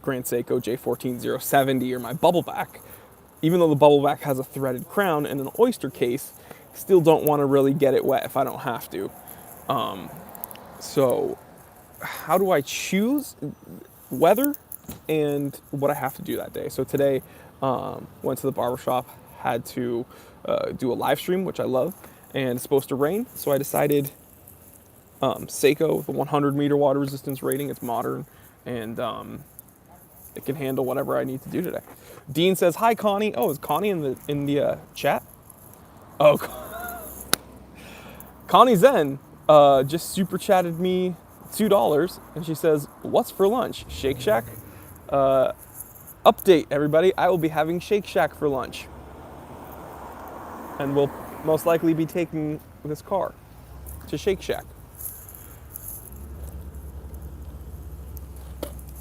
Grand Seiko J14070 or my Bubbleback. Even though the Bubbleback has a threaded crown and an oyster case, still don't want to really get it wet if I don't have to. So how do I choose? Weather and what I have to do that day. So today, went to the barbershop, had to do a live stream, which I love, and it's supposed to rain. So I decided Seiko, the 100 meter water resistance rating, it's modern, and it can handle whatever I need to do today. Dean says, hi, Connie. Oh, is Connie in the chat? Oh, Connie Zen just super chatted me $2, and she says, what's for lunch? Shake Shack? Update, everybody. I will be having Shake Shack for lunch. And we'll most likely be taking this car to Shake Shack.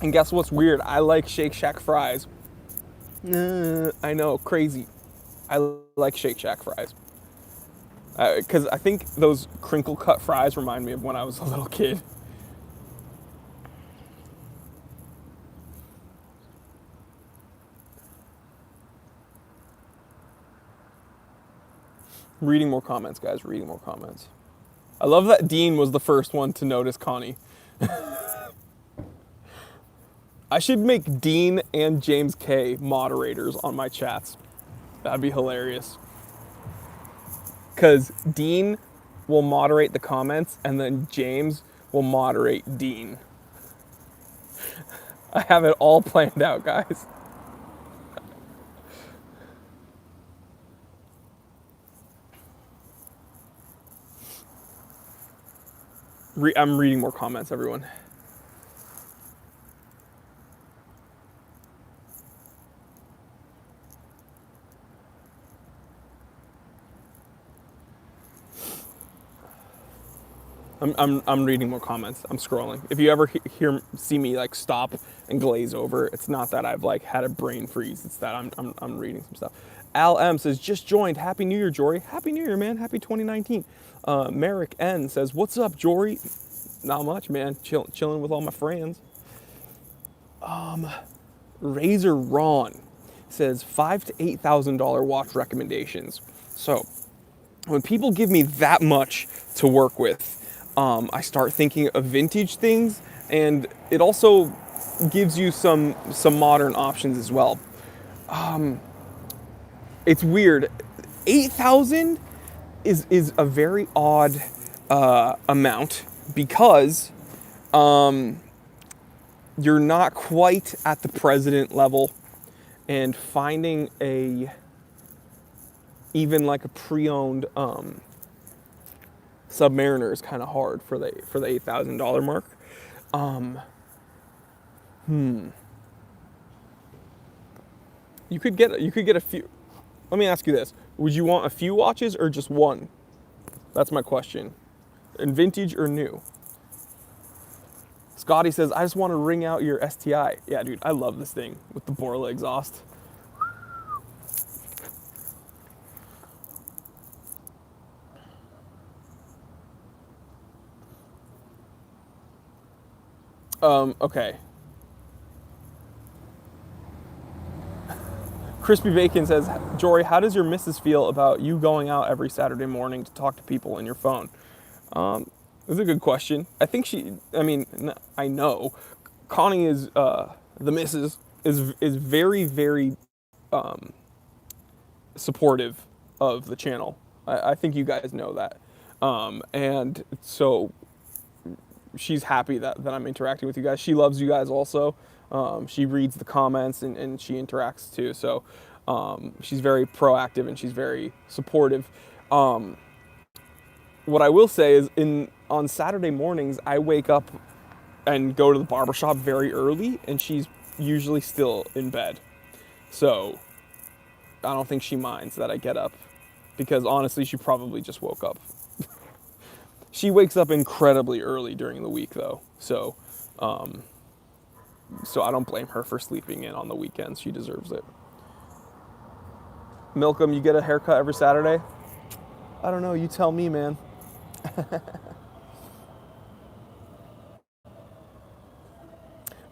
And guess what's weird? I like Shake Shack fries. I know, crazy. I like Shake Shack fries. Because I think those crinkle cut fries remind me of when I was a little kid. Reading more comments, guys, reading more comments. I love that Dean was the first one to notice Connie. I should make Dean and James K moderators on my chats. That'd be hilarious. Because Dean will moderate the comments and then James will moderate Dean. I have it all planned out, guys. I'm reading more comments, everyone. I'm reading more comments. I'm scrolling. If you ever see me like stop and glaze over, it's not that I've like had a brain freeze. It's that I'm reading some stuff. Al M says, just joined. Happy New Year, Jory. Happy New Year, man. Happy 2019. Merrick N says, what's up, Jory? Not much, man. Chilling with all my friends. Razor Ron says $5,000 to $8,000 watch recommendations. So when people give me that much to work with, I start thinking of vintage things, and it also gives you some modern options as well. It's weird. 8,000 is a very odd amount because you're not quite at the president level, and finding even like a pre-owned Submariner is kind of hard for the $8,000 mark. You could get a few. Let me ask you this: would you want a few watches or just one? That's my question. And vintage or new? Scotty says, I just want to ring out your STI. Yeah, dude, I love this thing with the Borla exhaust. Okay. Crispy Bacon says, Jory, how does your missus feel about you going out every Saturday morning to talk to people in your phone? That's a good question. I think I know. Connie is, the missus, is very, very supportive of the channel. I think you guys know that. And so she's happy that I'm interacting with you guys. She loves you guys also. She reads the comments and she interacts too. So she's very proactive and she's very supportive. What I will say is on Saturday mornings, I wake up and go to the barbershop very early and she's usually still in bed. So I don't think she minds that I get up because honestly, she probably just woke up. She wakes up incredibly early during the week though. So I don't blame her for sleeping in on the weekends. She deserves it. Milcom, you get a haircut every Saturday? I don't know. You tell me, man.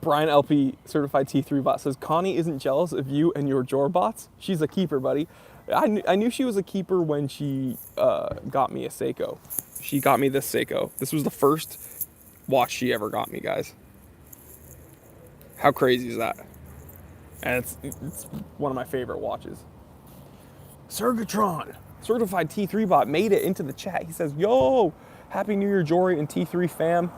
Brian LP, certified T3 bot, says, Connie isn't jealous of you and your Jor bots. She's a keeper, buddy. I knew she was a keeper when she got me a Seiko. She got me this Seiko. This was the first watch she ever got me, guys. How crazy is that? And it's one of my favorite watches. Sergatron, certified T3 bot, made it into the chat. He says, yo, Happy New Year, Jory and T3 fam.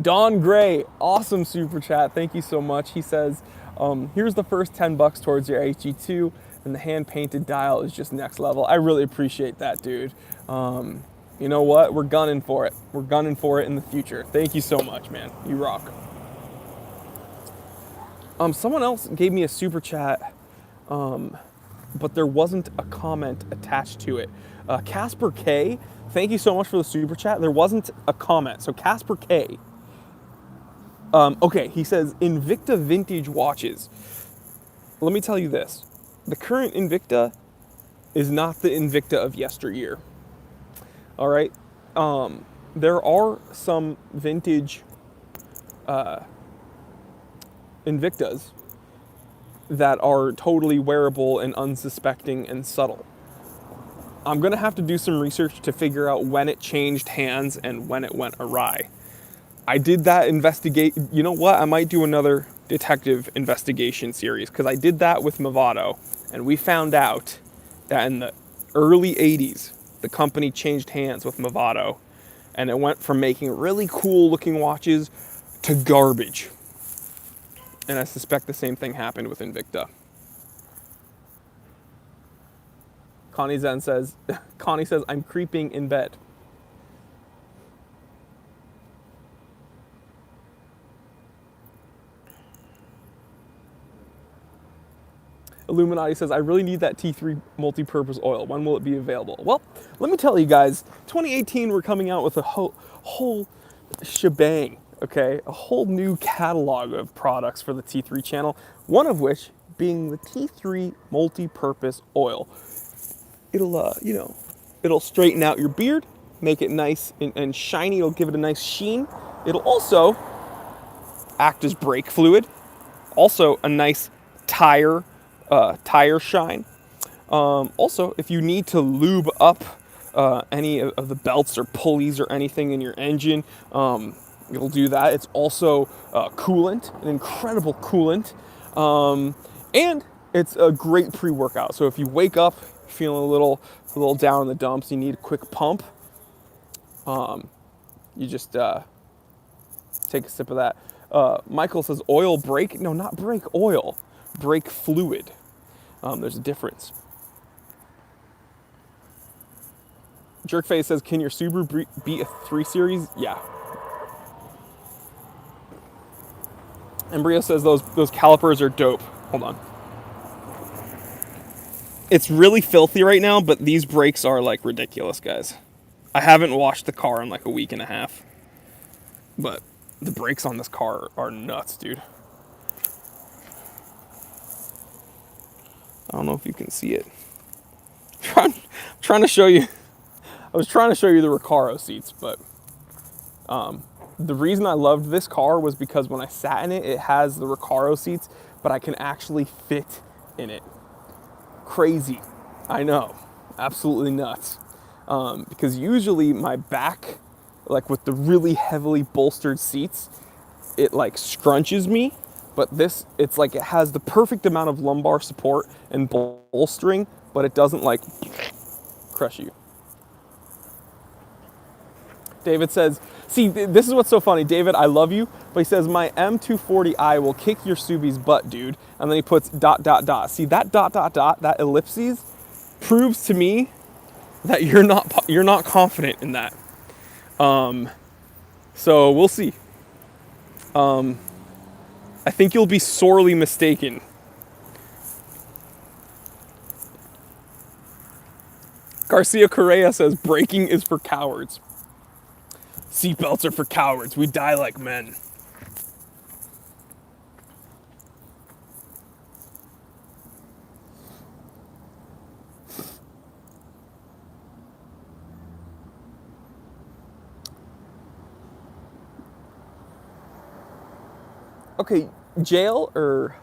Don Gray, awesome super chat. Thank you so much. He says, here's the first $10 towards your HG2, and the hand-painted dial is just next level. I really appreciate that, dude. You know what? We're gunning for it. We're gunning for it in the future. Thank you so much, man. You rock. Someone else gave me a super chat, but there wasn't a comment attached to it. Casper K, thank you so much for the super chat. There wasn't a comment. So Casper K, okay, he says, Invicta vintage watches. Let me tell you this. The current Invicta is not the Invicta of yesteryear. All right? There are some vintage Invictas that are totally wearable and unsuspecting and subtle. I'm going to have to do some research to figure out when it changed hands and when it went awry. I did that you know what? I might do another detective investigation series because I did that with Movado, and we found out that in the early 80s, the company changed hands with Movado, and it went from making really cool looking watches to garbage. And I suspect the same thing happened with Invicta. Connie says, I'm creeping in bed. Illuminati says, I really need that T3 multi-purpose oil. When will it be available? Well, let me tell you guys, 2018, we're coming out with a whole shebang, okay? A whole new catalog of products for the T3 channel, one of which being the T3 multi-purpose oil. It'll, it'll straighten out your beard, make it nice and shiny. It'll give it a nice sheen. It'll also act as brake fluid. Also a nice tire shine. Also, if you need to lube up any of the belts or pulleys or anything in your engine, it'll do that. It's also coolant, an incredible coolant. And it's a great pre-workout. So if you wake up feeling a little down in the dumps, you need a quick pump, you just take a sip of that. Michael says oil brake. No, not brake oil. Brake fluid. There's a difference. Jerkface says, can your Subaru beat a 3 Series? Yeah. Embryo says those calipers are dope. Hold on. It's really filthy right now, but these brakes are like ridiculous, guys. I haven't washed the car in like a week and a half, but the brakes on this car are nuts, dude. I don't know if you can see it. I'm trying to show you. I was trying to show you the Recaro seats, but the reason I loved this car was because when I sat in it, it has the Recaro seats, but I can actually fit in it. Crazy. I know. Absolutely nuts. Because usually my back, like with the really heavily bolstered seats, it like scrunches me, but this, it's like it has the perfect amount of lumbar support and bolstering, but it doesn't like crush you. David says, see, this is what's so funny. David, I love you, but he says, my M240i will kick your Subi's butt, dude. And then he puts ... See, that ... that ellipses proves to me that you're not confident in that. So we'll see. I think you'll be sorely mistaken. Garcia Correa says, braking is for cowards. Seatbelts are for cowards. We die like men. Okay, Jail or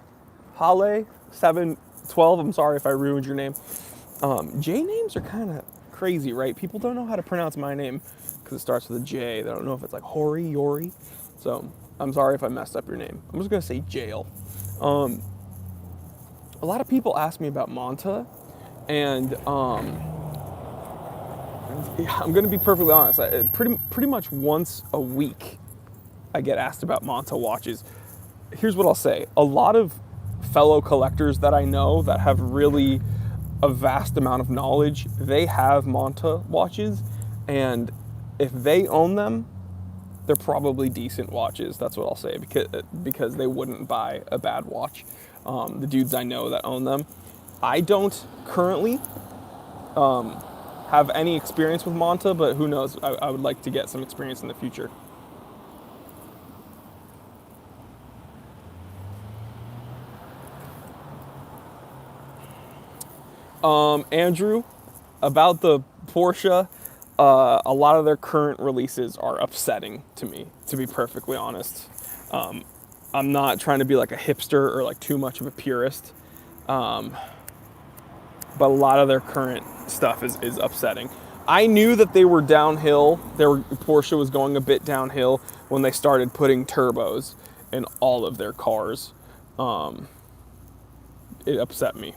Hale 712. I'm sorry if I ruined your name. J names are kind of crazy, right? People don't know how to pronounce my name because it starts with a J. They don't know if it's like Hori, Yori. So I'm sorry if I messed up your name. I'm just gonna say Jail. A lot of people ask me about Monta, and I'm gonna be perfectly honest. Pretty much once a week, I get asked about Monta watches. Here's what I'll say. A lot of fellow collectors that I know that have really a vast amount of knowledge, they have Monta watches, and if they own them, they're probably decent watches. That's what I'll say, because they wouldn't buy a bad watch. The dudes I know that own them. I don't currently have any experience with Monta, but who knows? I would like to get some experience in the future. Andrew, about the Porsche, a lot of their current releases are upsetting to me, to be perfectly honest. I'm not trying to be like a hipster or like too much of a purist, but a lot of their current stuff is upsetting. I knew that they were downhill. Porsche was going a bit downhill when they started putting turbos in all of their cars. It upset me.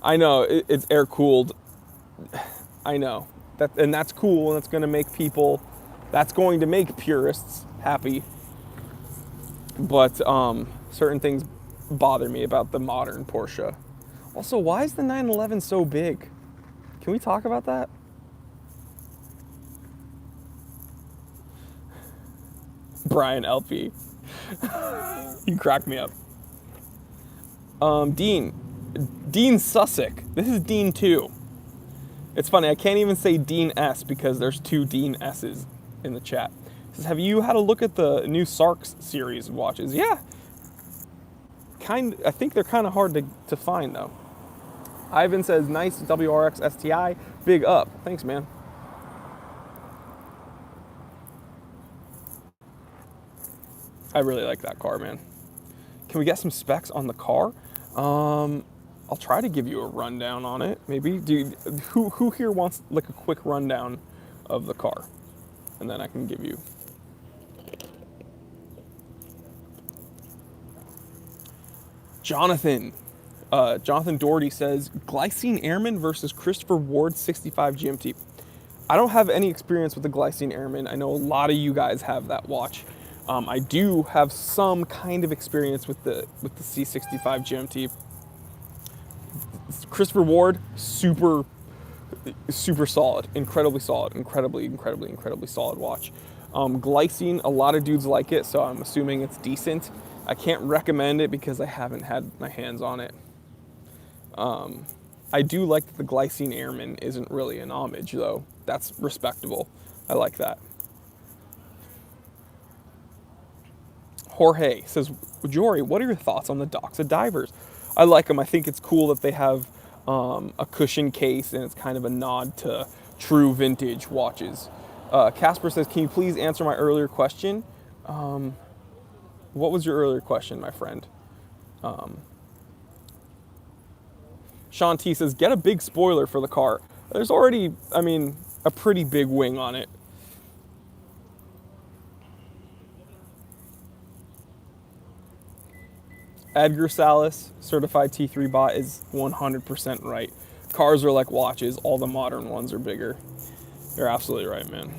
I know it's air cooled. I know and that's cool, and that's going to make purists happy. But certain things bother me about the modern Porsche. Also, why is the 911 so big? Can we talk about that? Brian LP. You crack me up. Dean Sussick. This is Dean 2. It's funny, I can't even say Dean S because there's 2 Dean S's in the chat. It says, have you had a look at the new Sarks series of watches? Yeah. I think they're kind of hard to find though. Ivan says, nice WRX STI. Big up. Thanks, man. I really like that car, man. Can we get some specs on the car? I'll try to give you a rundown on it, maybe. Who here wants like a quick rundown of the car? And then I can give you. Jonathan Doherty says, Glycine Airman versus Christopher Ward 65 GMT. I don't have any experience with the Glycine Airman. I know a lot of you guys have that watch. I do have some kind of experience with the C65 GMT. Christopher Ward, super solid, incredibly solid, incredibly solid watch. Glycine, a lot of dudes like it, so I'm assuming it's decent. I can't recommend it because I haven't had my hands on it. I do like that the Glycine Airman isn't really an homage, though. That's respectable. I like that. Jorge says, Jory, what are your thoughts on the Doxa divers? I like them. I think it's cool that they have a cushion case, and it's kind of a nod to true vintage watches. Casper says, can you please answer my earlier question? What was your earlier question, my friend? Sean T says, get a big spoiler for the car. There's already, I mean, a pretty big wing on it. Edgar Salas, certified T3 bot, is 100% right. Cars are like watches. All the modern ones are bigger. You're absolutely right, man.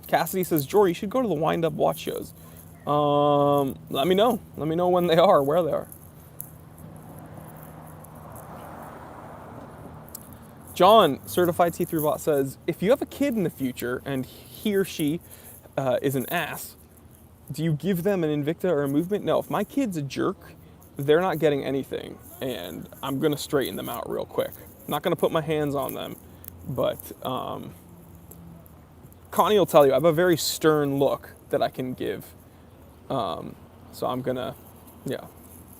Cassidy says, Jory, you should go to the wind-up watch shows. Let me know. Let me know when they are, where they are. John, certified T3 bot, says, if you have a kid in the future and he or she is an ass, do you give them an Invicta or a movement? No, if my kid's a jerk, they're not getting anything, and I'm going to straighten them out real quick. I'm not going to put my hands on them, but Connie will tell you I have a very stern look that I can give. So I'm going to, yeah,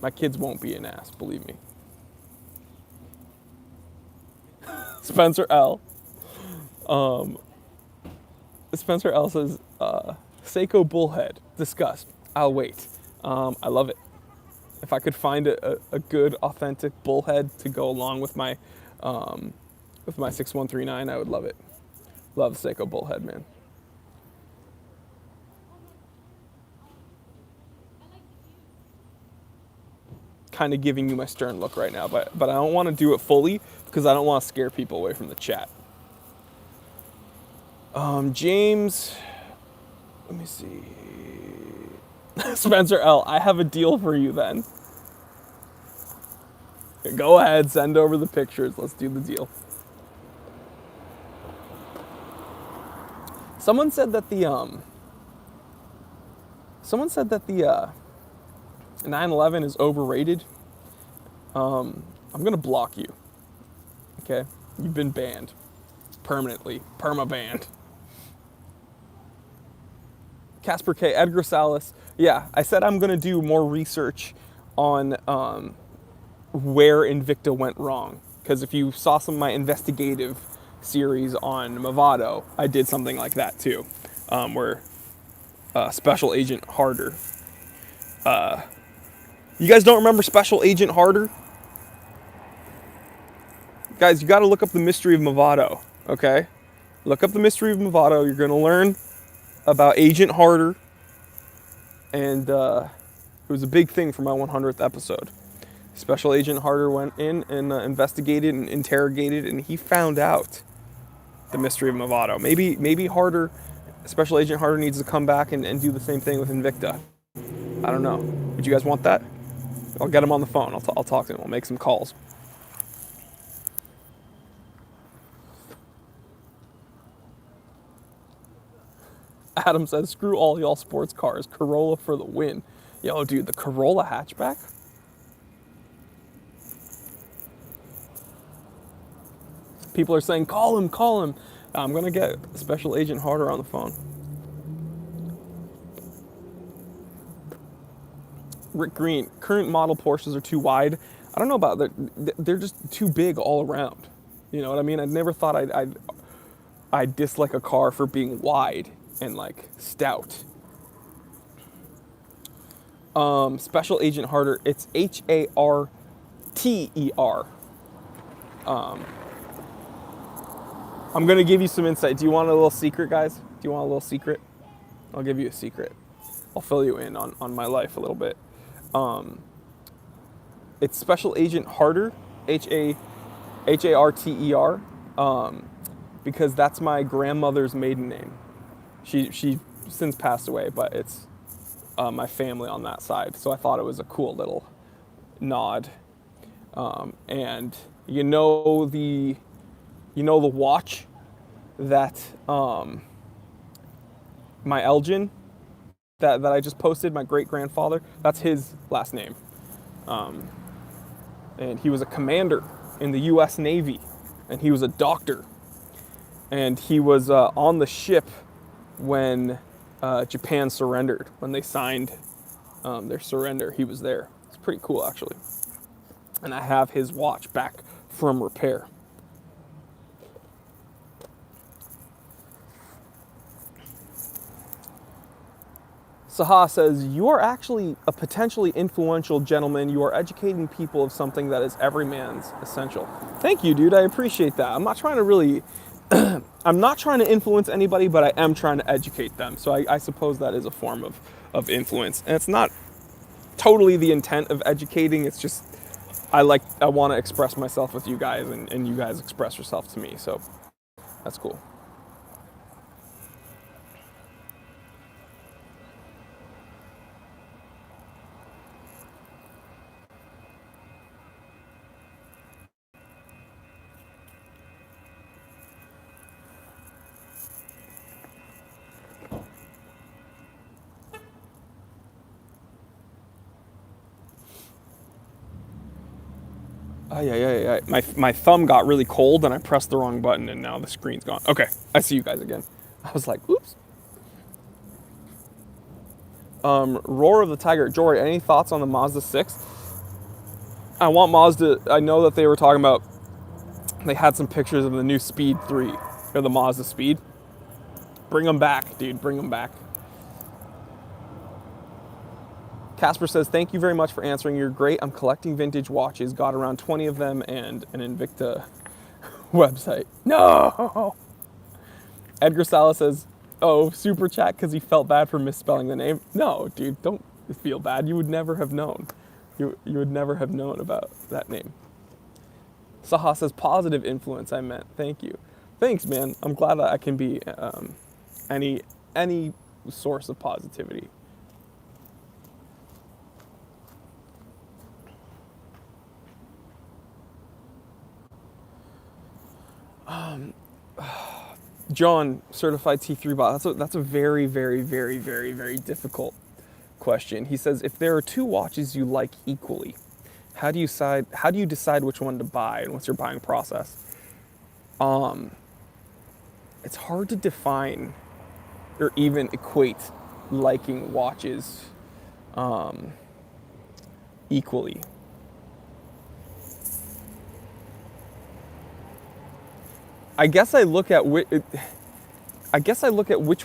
my kids won't be an ass, believe me. Spencer L. Spencer L says, Seiko bullhead, disgust. I'll wait. I love it. If I could find a good, authentic bullhead to go along with my 6139, I would love it. Love Seiko bullhead, man. Kind of giving you my stern look right now, but I don't want to do it fully because I don't want to scare people away from the chat. James, let me see. Spencer L, I have a deal for you then. Go ahead, send over the pictures. Let's do the deal. Someone said that the 911 is overrated. I'm gonna block you. Okay, you've been banned permanently, perma-banned. Casper K, Edgar Salas. Yeah, I said I'm gonna do more research on where Invicta went wrong, because if you saw some of my investigative series on Movado, I did something like that too, where Special Agent Harder. You guys don't remember Special Agent Harder? Guys, you got to look up the mystery of Movado, okay? Look up the mystery of Movado. You're going to learn about Agent Harder, and it was a big thing for my 100th episode. Special Agent Harder went in and investigated and interrogated, and he found out the mystery of Movado. Maybe Harder, Special Agent Harder, needs to come back and do the same thing with Invicta. I don't know. Would you guys want that? I'll get him on the phone. I'll talk to him. I'll make some calls. Adam says, screw all y'all sports cars. Corolla for the win. Yo, dude, the Corolla hatchback? People are saying, call him. I'm going to get Special Agent Harder on the phone. Rick Green, current model Porsches are too wide. I don't know about that. They're just too big all around. You know what I mean? I never thought I'd dislike a car for being wide and like stout. Special Agent Harder, it's Harter. I'm gonna give you some insight. Do you want a little secret, guys? Do you want a little secret? I'll give you a secret. I'll fill you in on my life a little bit. It's Special Agent Harter, Harter, because that's my grandmother's maiden name. She since passed away, but it's my family on that side. So I thought it was a cool little nod. And you know the watch that my Elgin that I just posted, my great-grandfather, that's his last name. And he was a commander in the U.S. Navy, and he was a doctor. And he was on the ship when Japan surrendered, when they signed their surrender. He was there. It's pretty cool, actually. And I have his watch back from repair. Saha says, you are actually a potentially influential gentleman. You are educating people of something that is every man's essential. Thank you, dude. I appreciate that. I'm not trying to really, I'm not trying to influence anybody, but I am trying to educate them. So I suppose that is a form of influence. And it's not totally the intent of educating. It's just, I want to express myself with you guys, and you guys express yourself to me. So that's cool. My thumb got really cold and I pressed the wrong button and now the screen's gone. Okay, I see you guys again. I was like, oops. Roar of the Tiger. Jory, any thoughts on the Mazda 6? I want Mazda, I know that they were talking about, they had some pictures of the new Speed 3, or the Mazda Speed. Bring them back, dude, bring them back. Casper says, thank you very much for answering. You're great. I'm collecting vintage watches. Got around 20 of them and an Invicta website. No! Edgar Sala says, oh, super chat because he felt bad for misspelling the name. No, dude, don't feel bad. You would never have known. You would never have known about that name. Saha says, positive influence, I meant. Thank you. Thanks, man. I'm glad that I can be any source of positivity. John, certified T3 bot. That's a very, very, very, very, very difficult question. He says, if there are two watches you like equally, how do you decide which one to buy, and what's your buying process? It's hard to define or even equate liking watches equally. I guess I look at which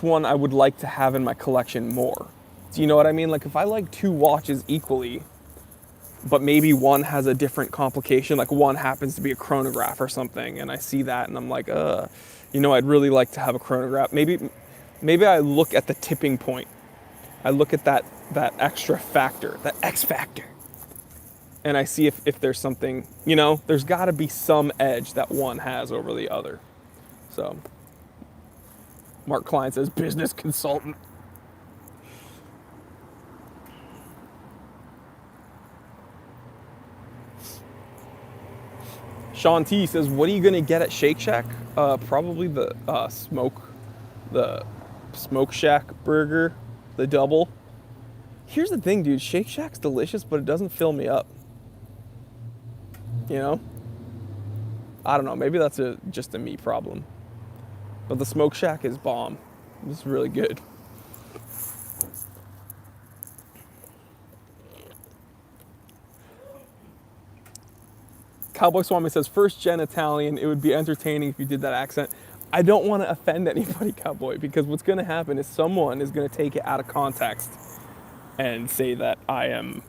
one I would like to have in my collection more. Do you know what I mean? Like if I like two watches equally, but maybe one has a different complication, like one happens to be a chronograph or something, and I see that and I'm like, I'd really like to have a chronograph. Maybe I look at the tipping point. I look at that extra factor, that X factor. And I see if there's something, there's got to be some edge that one has over the other. So, Mark Klein says, business consultant. Sean T says, what are you going to get at Shake Shack? Probably the Smoke Shack burger, the double. Here's the thing, dude. Shake Shack's delicious, but it doesn't fill me up. I don't know. Maybe that's just a me problem. But the Smoke Shack is bomb. It's really good. Cowboy Swami says, first gen Italian, it would be entertaining if you did that accent. I don't want to offend anybody, Cowboy, because what's going to happen is someone is going to take it out of context and say that I am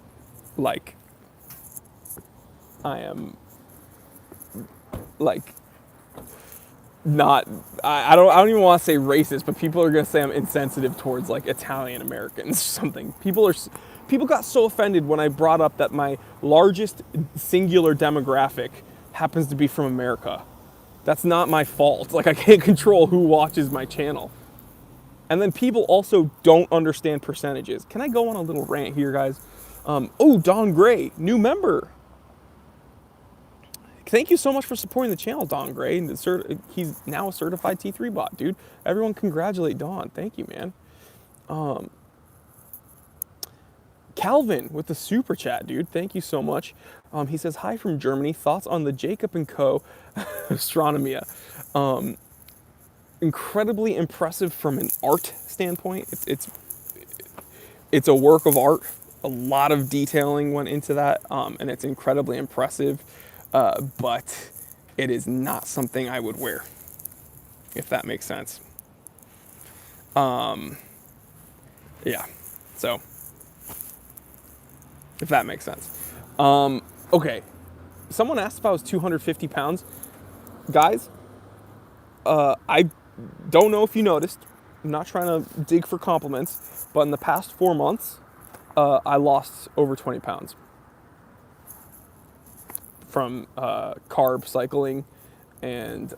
not, I don't even want to say racist, but people are going to say I'm insensitive towards like Italian Americans or something. People got so offended when I brought up that my largest singular demographic happens to be from America. That's not my fault. Like I can't control who watches my channel. And then people also don't understand percentages. Can I go on a little rant here, guys? Don Gray, new member. Thank you so much for supporting the channel, Don Gray. He's now a certified T3 bot, dude. Everyone congratulate Don. Thank you, man. Calvin with the super chat, dude. Thank you so much. He says, hi from Germany. Thoughts on the Jacob & Co. Astronomia. incredibly impressive from an art standpoint. It's a work of art. A lot of detailing went into that, and it's incredibly impressive. But it is not something I would wear, if that makes sense. Yeah. So, if that makes sense. Okay. Someone asked if I was 250 pounds. Guys, I don't know if you noticed. I'm not trying to dig for compliments, but in the past 4 months, I lost over 20 pounds from carb cycling and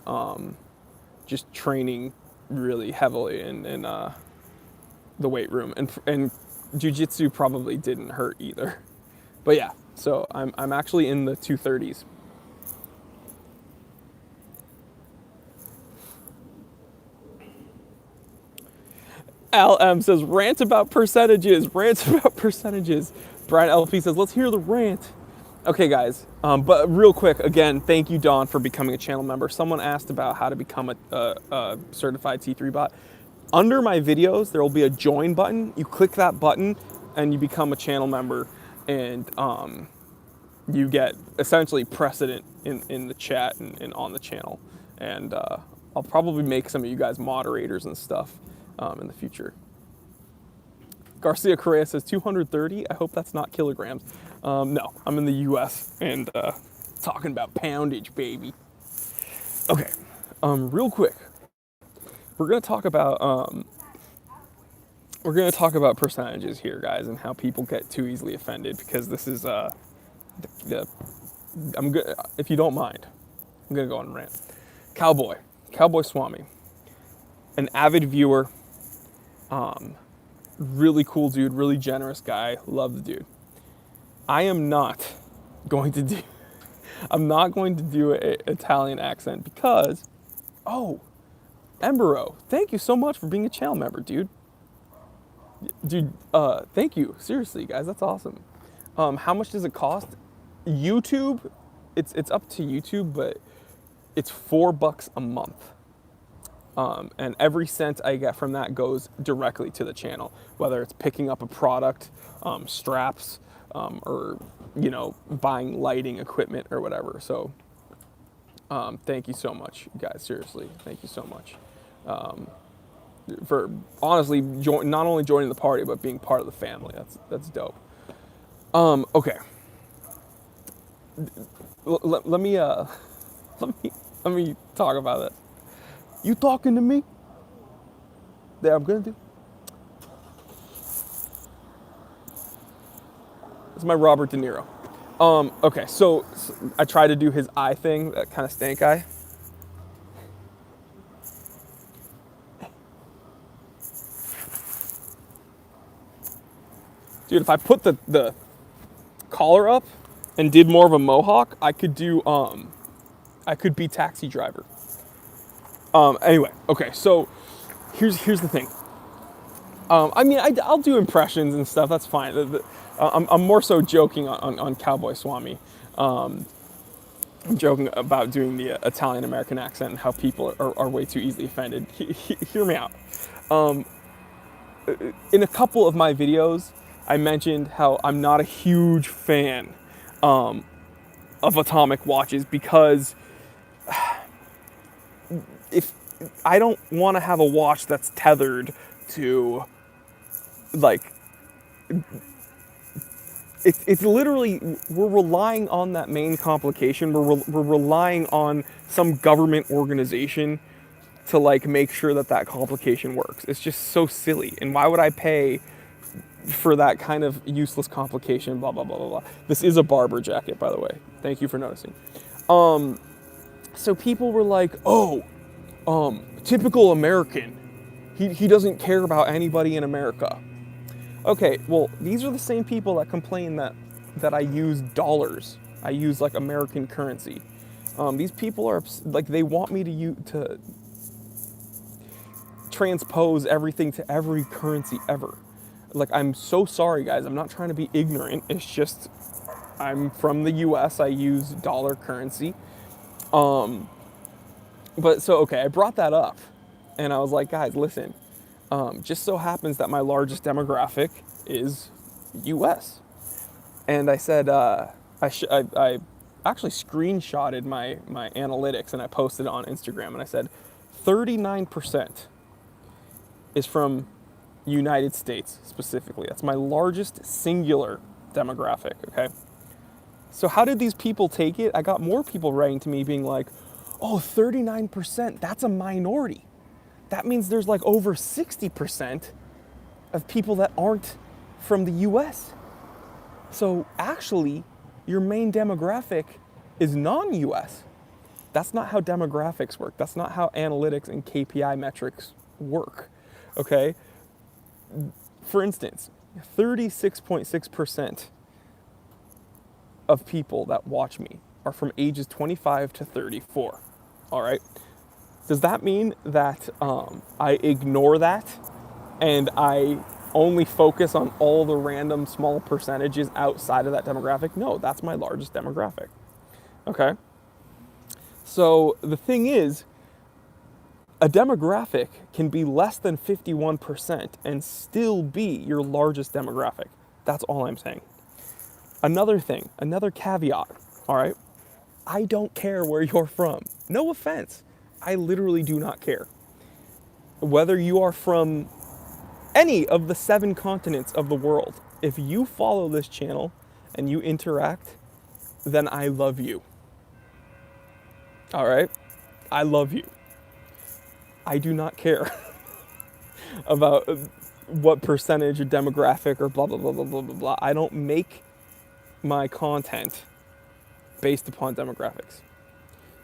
just training really heavily in the weight room. And jiu-jitsu probably didn't hurt either. But yeah, so I'm actually in the 230s. Al M says, rant about percentages, rant about percentages. Brian LP says, let's hear the rant. Okay, guys, but real quick, again, thank you, Dawn, for becoming a channel member. Someone asked about how to become a certified T3 bot. Under my videos, there will be a join button. You click that button, and you become a channel member, and you get essentially precedent in the chat and on the channel. And I'll probably make some of you guys moderators and stuff in the future. Garcia Correa says 230. I hope that's not kilograms. No, I'm in the US and talking about poundage, baby. Okay, real quick, we're gonna talk about percentages here, guys, and how people get too easily offended, because this is I'm good. If you don't mind, I'm gonna go on a rant. Cowboy Swami, an avid viewer, really cool dude, really generous guy, love the dude. I am not going to do an Italian accent because, oh, Embero, thank you so much for being a channel member, dude. Dude, thank you. Seriously, guys, that's awesome. How much does it cost? YouTube, it's up to YouTube, but it's $4 a month. And every cent I get from that goes directly to the channel, whether it's picking up a product, straps, or, you know, buying lighting equipment or whatever. So, thank you so much, guys. Seriously, thank you so much. For honestly, not only joining the party, but being part of the family. That's dope. Okay. Let me talk about this. You talking to me? That I'm gonna do. It's my Robert De Niro. Okay, so I tried to do his eye thing, that kind of stank eye. Dude, if I put the collar up and did more of a mohawk, I could be Taxi Driver. Anyway, okay, so here's the thing. I mean, I'll do impressions and stuff. That's fine. I'm more so joking on Cowboy Swami. I'm joking about doing the Italian American accent and how people are way too easily offended. Hear me out. In a couple of my videos, I mentioned how I'm not a huge fan of atomic watches because if I don't want to have a watch that's tethered to, like, it's literally, we're relying on that main complication. We're relying on some government organization to, like, make sure that complication works. It's just so silly. And why would I pay for that kind of useless complication? Blah, blah, blah, blah, blah. This is a Barber jacket, by the way. Thank you for noticing. So people were like, oh, typical American. He doesn't care about anybody in America. Okay, well, these are the same people that complain that I use dollars. I use, like, American currency. These people are, like, they want me to transpose everything to every currency ever. Like, I'm so sorry, guys. I'm not trying to be ignorant. It's just, I'm from the US. I use dollar currency. But so, okay, I brought that up. And I was like, guys, listen, just so happens that my largest demographic is US. And I said, I actually screenshotted my analytics and I posted it on Instagram. And I said, 39% is from United States specifically. That's my largest singular demographic, okay? So how did these people take it? I got more people writing to me being like, oh, 39%, that's a minority. That means there's like over 60% of people that aren't from the US. So actually, your main demographic is non-US. That's not how demographics work. That's not how analytics and KPI metrics work, okay? For instance, 36.6% of people that watch me are from ages 25 to 34, all right? Does that mean that I ignore that and I only focus on all the random small percentages outside of that demographic? No, that's my largest demographic, okay? So the thing is, a demographic can be less than 51% and still be your largest demographic. That's all I'm saying. Another thing, another caveat, all right? I don't care where you're from. No offense. I literally do not care. Whether you are from any of the 7 continents of the world, if you follow this channel and you interact, then I love you. All right? I love you. I do not care about what percentage or demographic or blah, blah, blah, blah, blah, blah, blah. I don't make my content based upon demographics.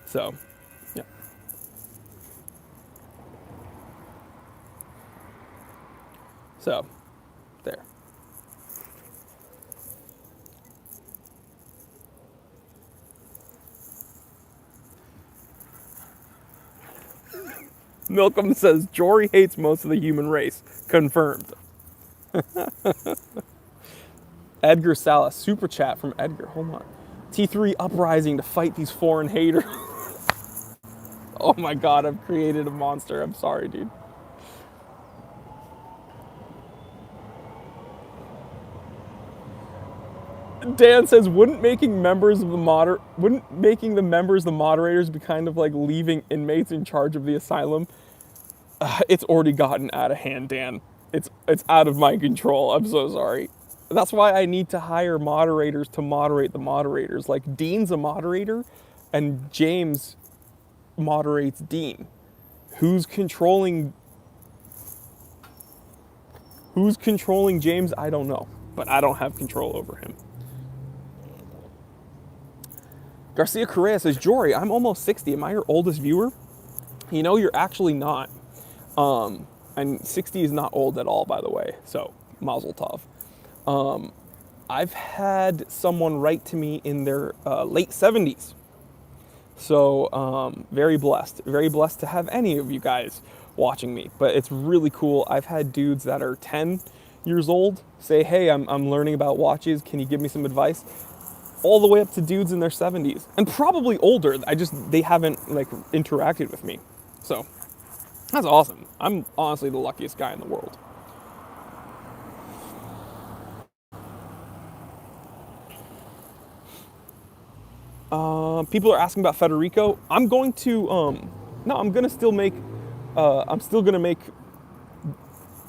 So, yeah. So, there. Milcom says, Jory hates most of the human race. Confirmed. Edgar Salas, super chat from Edgar. Hold on. T3 uprising to fight these foreign haters. Oh my god, I've created a monster. I'm sorry, dude. Dan says, wouldn't making the members the moderators be kind of like leaving inmates in charge of the asylum? It's already gotten out of hand, Dan. It's out of my control. I'm so sorry. That's why I need to hire moderators to moderate the moderators. Like, Dean's a moderator, and James moderates Dean. Who's controlling James? I don't know, but I don't have control over him. Garcia Correa says, Jory, I'm almost 60. Am I your oldest viewer? You know, you're actually not. And 60 is not old at all, by the way. So, mazel tov. I've had someone write to me in their late 70s. So, very blessed. Very blessed to have any of you guys watching me. But it's really cool. I've had dudes that are 10 years old say, hey, I'm learning about watches. Can you give me some advice? All the way up to dudes in their 70s. And probably older. They haven't, like, interacted with me. So, that's awesome. I'm honestly the luckiest guy in the world. People are asking about Federico. I'm going to, I'm still gonna make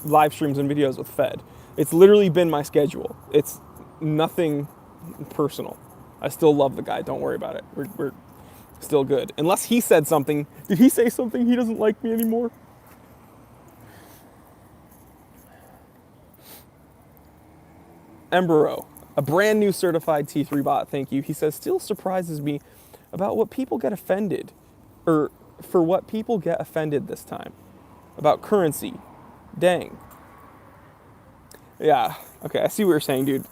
live streams and videos with Fed. It's literally been my schedule. It's nothing personal. I still love the guy. Don't worry about it. We're still good. Unless he said something. Did he say something? He doesn't like me anymore? Embero, a brand new certified T3 bot, thank you. He says, still surprises me about what people get offended, or for what people get offended this time. About currency. Dang. Yeah, okay, I see what you're saying, dude.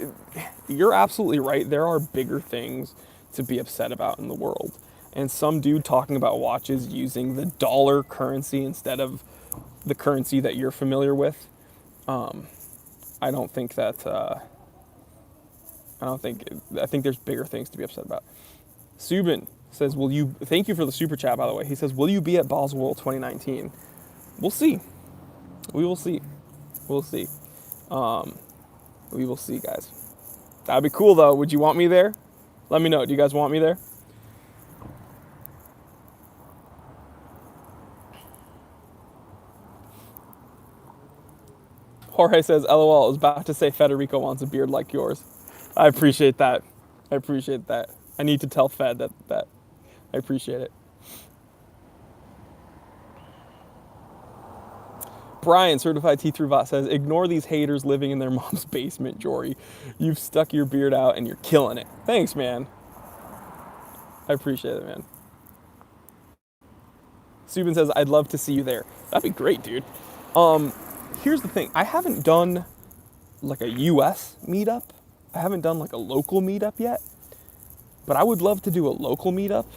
You're absolutely right. There are bigger things to be upset about in the world. And some dude talking about watches using the dollar currency instead of the currency that you're familiar with. I don't think that, I think there's bigger things to be upset about. Subin says, thank you for the super chat, by the way. He says, will you be at Boswell 2019? we'll see. We will see. We'll see. We will see, guys. That'd be cool, though. Would you want me there? Let me know. Do you guys want me there? Jorge says, LOL, I was about to say Federico wants a beard like yours. I appreciate that. I appreciate that. I need to tell Fed that I appreciate it. Brian, certified T3 bot, says, ignore these haters living in their mom's basement, Jory. You've stuck your beard out and you're killing it. Thanks, man. I appreciate it, man. Subin says, I'd love to see you there. That'd be great, dude. Here's the thing. I haven't done like a US meetup. I haven't done like a local meetup yet. But I would love to do a local meetup.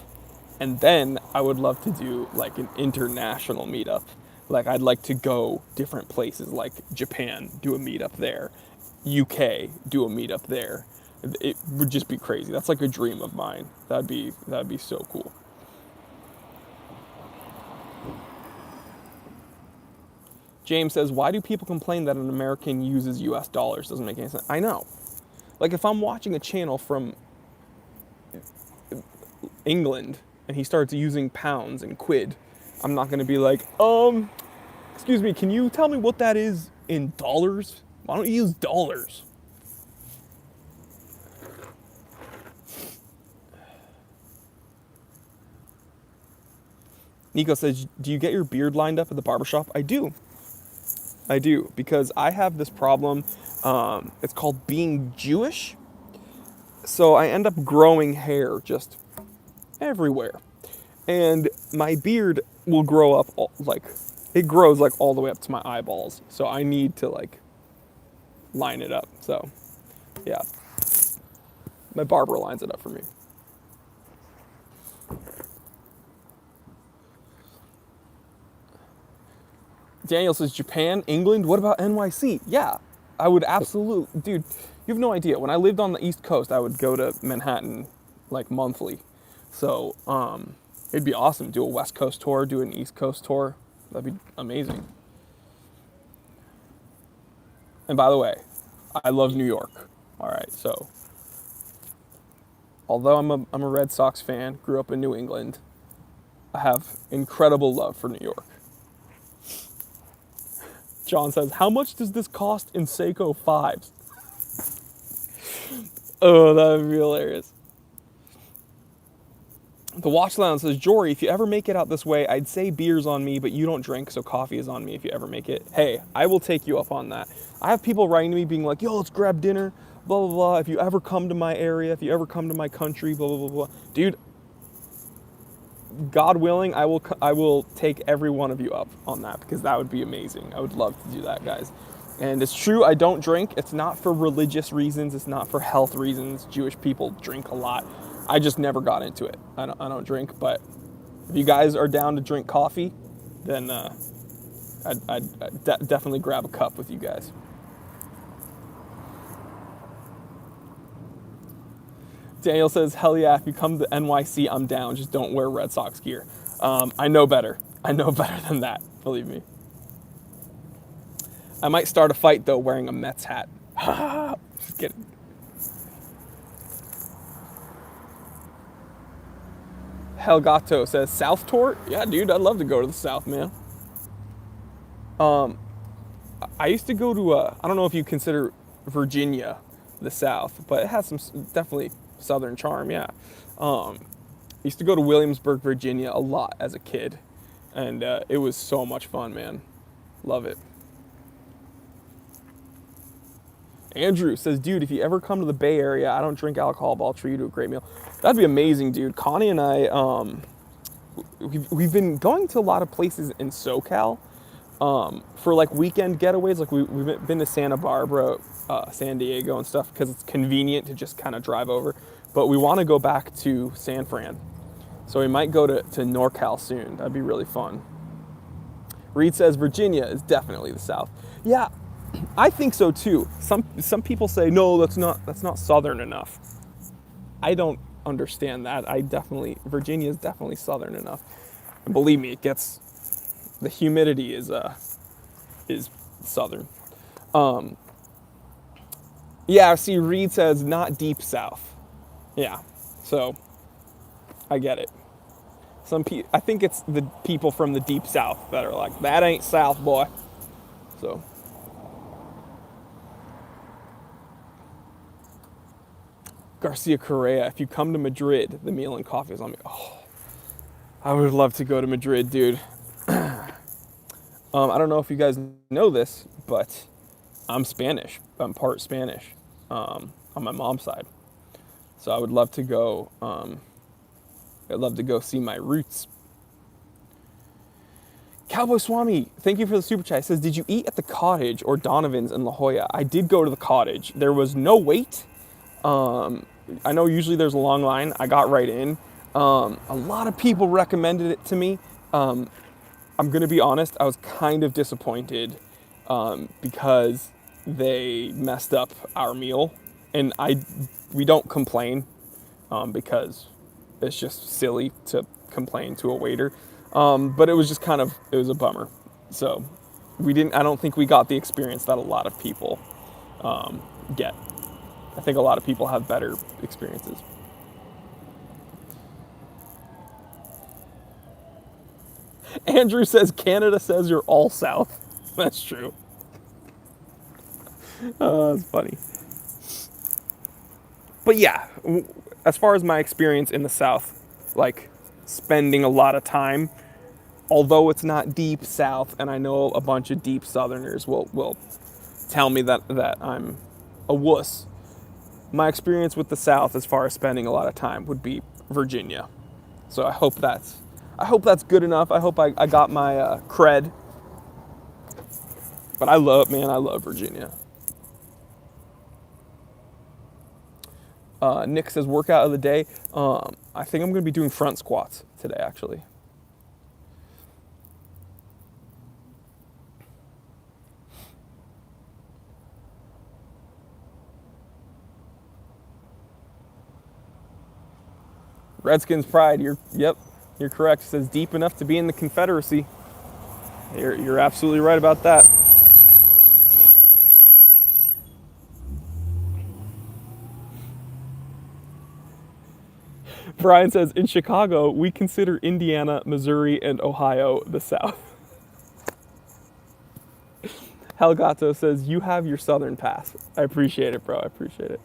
And then I would love to do like an international meetup. Like I'd like to go different places, like Japan, do a meetup there. UK, do a meetup there. It would just be crazy. That's like a dream of mine. That'd be so cool. James says, why do people complain that an American uses US dollars? Doesn't make any sense. I know. Like if I'm watching a channel from England and he starts using pounds and quid, I'm not going to be like, excuse me, can you tell me what that is in dollars? Why don't you use dollars? Nico says, do you get your beard lined up at the barbershop? I do, because I have this problem. It's called being Jewish. So I end up growing hair just everywhere. And my beard will grow up, it grows like all the way up to my eyeballs. So I need to like line it up. So yeah, my barber lines it up for me. Daniel says, Japan, England, what about NYC? Yeah, I would absolutely, dude, you have no idea. When I lived on the East Coast, I would go to Manhattan like monthly. So it'd be awesome. Do a West Coast tour, do an East Coast tour. That'd be amazing. And by the way, I love New York. All right, so although I'm a Red Sox fan, grew up in New England, I have incredible love for New York. John says, how much does this cost in Seiko 5s? Oh, that would be hilarious. The Watch Lounge says, Jory, if you ever make it out this way, I'd say beer's on me, but you don't drink, so coffee is on me if you ever make it. Hey, I will take you up on that. I have people writing to me being like, yo, let's grab dinner, blah, blah, blah. If you ever come to my area, if you ever come to my country, blah, blah, blah, blah. Dude, God willing, I will take every one of you up on that because that would be amazing. I would love to do that, guys. And it's true, I don't drink. It's not for religious reasons. It's not for health reasons. Jewish people drink a lot. I just never got into it. I don't drink, but if you guys are down to drink coffee, then I'd definitely grab a cup with you guys. Daniel says, hell yeah, if you come to NYC, I'm down. Just don't wear Red Sox gear. I know better. I know better than that, believe me. I might start a fight, though, wearing a Mets hat. Just kidding. Helgato says, South tour? Yeah, dude, I'd love to go to the South, man. I used to go to, I don't know if you consider Virginia the South, but it has some definitely Southern charm, yeah. I used to go to Williamsburg, Virginia a lot as a kid, and it was so much fun, man. Love it. Andrew says, dude, if you ever come to the Bay Area, I don't drink alcohol, but I'll treat you to a great meal. That'd be amazing, dude. Connie and I, we've been going to a lot of places in SoCal for like weekend getaways. Like we've been to Santa Barbara, San Diego and stuff because it's convenient to just kind of drive over. But we want to go back to San Fran. So we might go to NorCal soon. That'd be really fun. Reed says, Virginia is definitely the South. Yeah, I think so too. Some people say, no, that's not Southern enough. I don't understand that. Virginia is definitely Southern enough. And believe me, it gets The humidity is southern. Yeah, see, Reed says not deep south. Yeah, so I get it. I think it's the people from the deep south that are like, that ain't south, boy. So. Garcia Correa, if you come to Madrid, the meal and coffee is on me. Oh, I would love to go to Madrid, dude. I don't know if you guys know this, but I'm Spanish. I'm part Spanish on my mom's side. So I would love to go. I'd love to go see my roots. Cowboy Swami, thank you for the super chat. It says, did you eat at the cottage or Donovan's in La Jolla? I did go to the cottage. There was no wait. I know usually there's a long line. I got right in. A lot of people recommended it to me. I'm going to be honest, I was kind of disappointed because they messed up our meal. And we don't complain because it's just silly to complain to a waiter. But it was just it was a bummer. So I don't think we got the experience that a lot of people get. I think a lot of people have better experiences. Andrew says, Canada says you're all south. That's true. That's funny. But yeah, as far as my experience in the south, like spending a lot of time, although it's not deep south, and I know a bunch of deep southerners will tell me that I'm a wuss. My experience with the South, as far as spending a lot of time, would be Virginia. So I hope that's good enough. I hope I got my cred. But I love Virginia. Nick says workout of the day. I think I'm going to be doing front squats today, actually. Redskins pride. You're correct. It says deep enough to be in the Confederacy. You're absolutely right about that. Brian says, in Chicago, we consider Indiana, Missouri, and Ohio the South. Helgato says, you have your Southern pass. I appreciate it, bro. I appreciate it.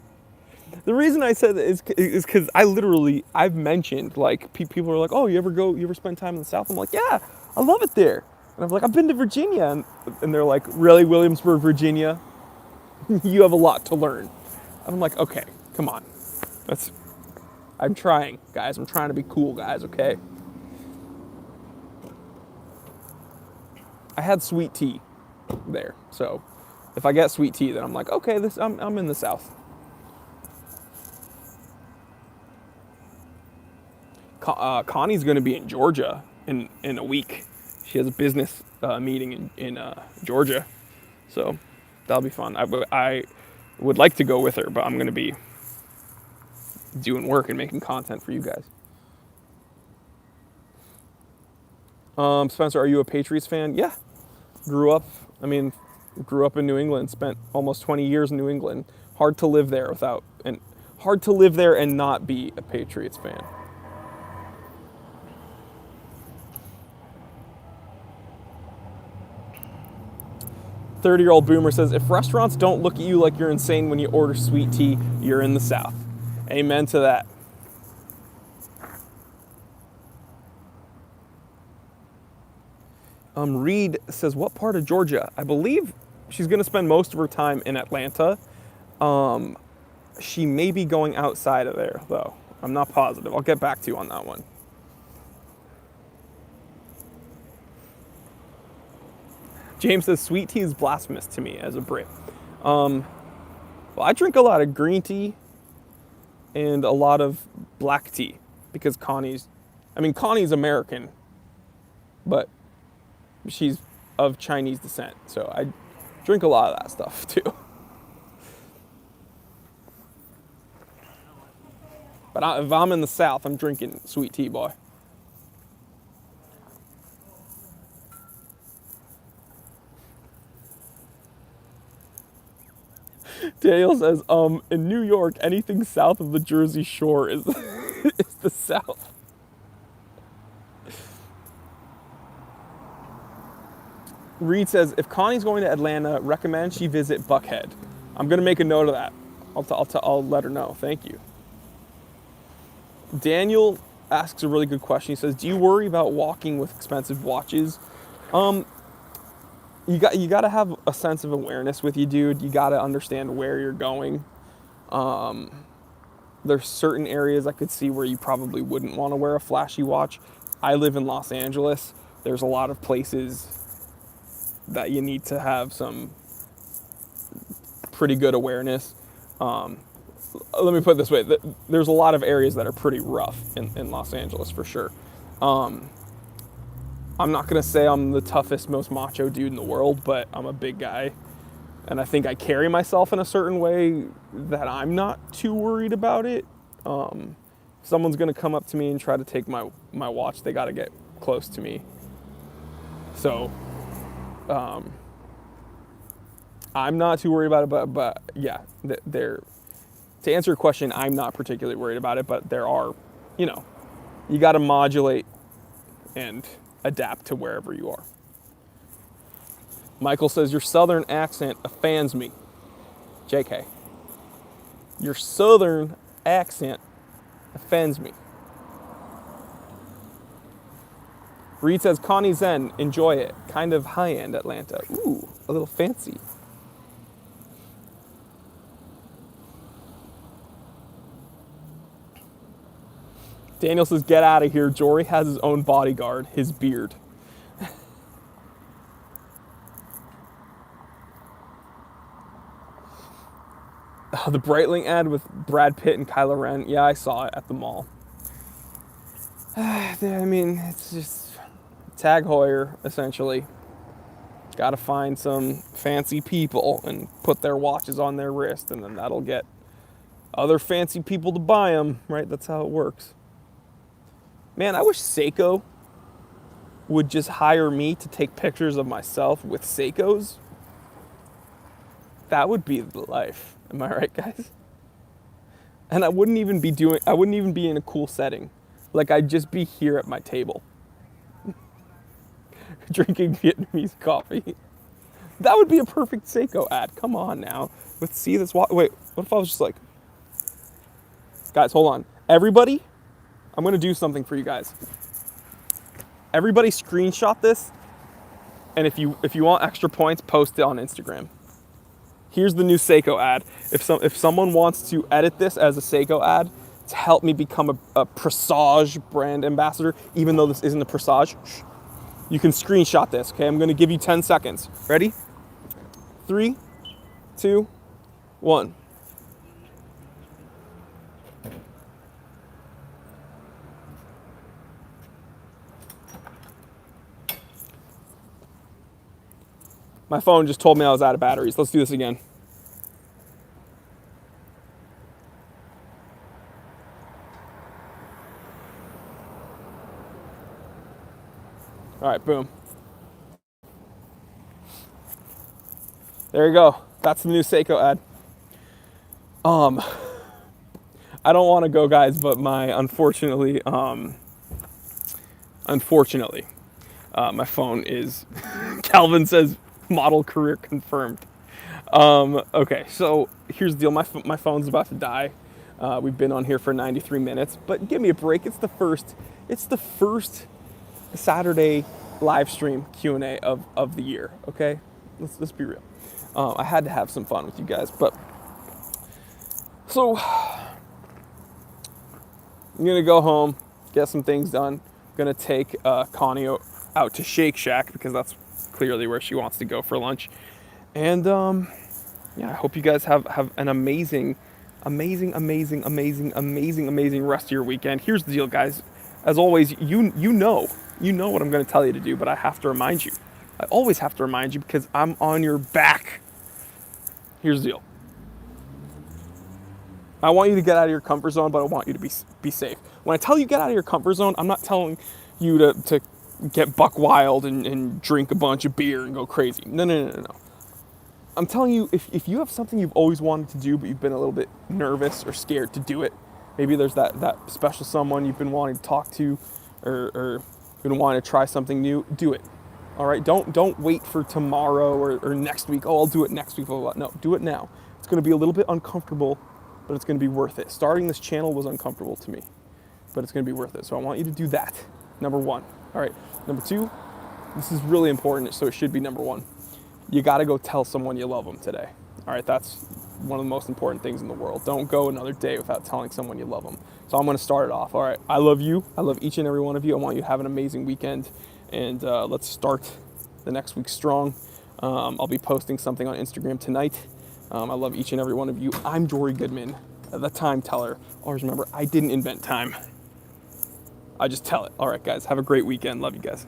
The reason I said that is because I've mentioned, like, people are like, oh, you ever spend time in the South? I'm like, yeah, I love it there. And I'm like, I've been to Virginia. And they're like, really, Williamsburg, Virginia? You have a lot to learn. And I'm like, okay, come on. I'm trying, guys. I'm trying to be cool, guys, okay? I had sweet tea there. So if I get sweet tea, then I'm like, okay, I'm in the South. Connie's going to be in Georgia in a week. She has a business meeting in Georgia. So that'll be fun. I would like to go with her, but I'm going to be doing work and making content for you guys. Spencer, are you a Patriots fan? Yeah. Grew up in New England, spent almost 20 years in New England. Hard to live there and not be a Patriots fan. "30-year-old boomer says, if restaurants don't look at you like you're insane when you order sweet tea, you're in the South. Amen to that. Reed says, what part of Georgia? I believe she's going to spend most of her time in Atlanta. She may be going outside of there, though. I'm not positive. I'll get back to you on that one. James says, sweet tea is blasphemous to me as a Brit. Well, I drink a lot of green tea and a lot of black tea because Connie's American, but she's of Chinese descent, so I drink a lot of that stuff too. But if I'm in the South, I'm drinking sweet tea, boy. Daniel says, in New York, anything south of the Jersey Shore is, is the South. Reed says, if Connie's going to Atlanta, recommend she visit Buckhead. I'm going to make a note of that. I'll let her know. Thank you. Daniel asks a really good question. He says, do you worry about walking with expensive watches? You got to have a sense of awareness with you, dude. You got to understand where you're going. There's certain areas I could see where you probably wouldn't want to wear a flashy watch. I live in Los Angeles. There's a lot of places that you need to have some pretty good awareness. Let me put it this way. There's a lot of areas that are pretty rough in Los Angeles for sure. I'm not going to say I'm the toughest, most macho dude in the world, but I'm a big guy. And I think I carry myself in a certain way that I'm not too worried about it. If someone's going to come up to me and try to take my watch, they got to get close to me. So, I'm not too worried about it, but yeah, to answer your question, I'm not particularly worried about it, but there are, you got to modulate and adapt to wherever you are. Michael says, your southern accent offends me. JK. Your southern accent offends me. Reed says, Connie Zen, enjoy it. Kind of high-end Atlanta. Ooh, a little fancy. Daniel says, get out of here. Jory has his own bodyguard, his beard. The Breitling ad with Brad Pitt and Kylo Ren. Yeah, I saw it at the mall. I mean, it's just Tag Heuer, essentially. Got to find some fancy people and put their watches on their wrist, and then that'll get other fancy people to buy them, right? That's how it works. Man, I wish Seiko would just hire me to take pictures of myself with Seikos. That would be the life. Am I right, guys? And I wouldn't even be in a cool setting. Like, I'd just be here at my table. Drinking Vietnamese coffee. That would be a perfect Seiko ad. Come on now. Let's see this. Wait, what if I was just like... Guys, hold on. Everybody, I'm going to do something for you guys. Everybody screenshot this. And if you want extra points, post it on Instagram. Here's the new Seiko ad. If someone wants to edit this as a Seiko ad to help me become a Presage brand ambassador, even though this isn't a Presage, you can screenshot this, okay? I'm gonna give you 10 seconds. Ready? 3, 2, 1. My phone just told me I was out of batteries. Let's do this again. All right, boom. There you go. That's the new Seiko ad. I don't want to go, guys, but unfortunately, my phone is, Calvin says, model career confirmed. Okay, so here's the deal. My phone's about to die. We've been on here for 93 minutes, but give me a break. It's the first Saturday live stream Q&A of the year, okay? Let's be real. I had to have some fun with you guys, but so I'm gonna go home, get some things done. I'm gonna take Connie out to Shake Shack because that's clearly where she wants to go for lunch. And yeah, I hope you guys have an amazing rest of your weekend. Here's the deal, guys. As always, you know what I'm going to tell you to do, but I have to remind you. I always have to remind you because I'm on your back. Here's the deal. I want you to get out of your comfort zone, but I want you to be safe. When I tell you get out of your comfort zone, I'm not telling you to get buck wild and drink a bunch of beer and go crazy. No. I'm telling you, if you have something you've always wanted to do, but you've been a little bit nervous or scared to do it, maybe there's that special someone you've been wanting to talk to, or been wanting to try something new, do it. All right, don't wait for tomorrow or next week. Oh, I'll do it next week. Blah, blah, blah. No, do it now. It's going to be a little bit uncomfortable, but it's going to be worth it. Starting this channel was uncomfortable to me, but it's going to be worth it. So I want you to do that. Number one. All right. Number two, this is really important, so it should be number one. You got to go tell someone you love them today. All right, that's one of the most important things in the world. Don't go another day without telling someone you love them. So I'm going to start it off. All right, I love you. I love each and every one of you. I want you to have an amazing weekend, and let's start the next week strong. I'll be posting something on Instagram tonight. I love each and every one of you. I'm Jory Goodman, the time teller. Always remember, I didn't invent time. I just tell it. All right, guys, have a great weekend. Love you guys.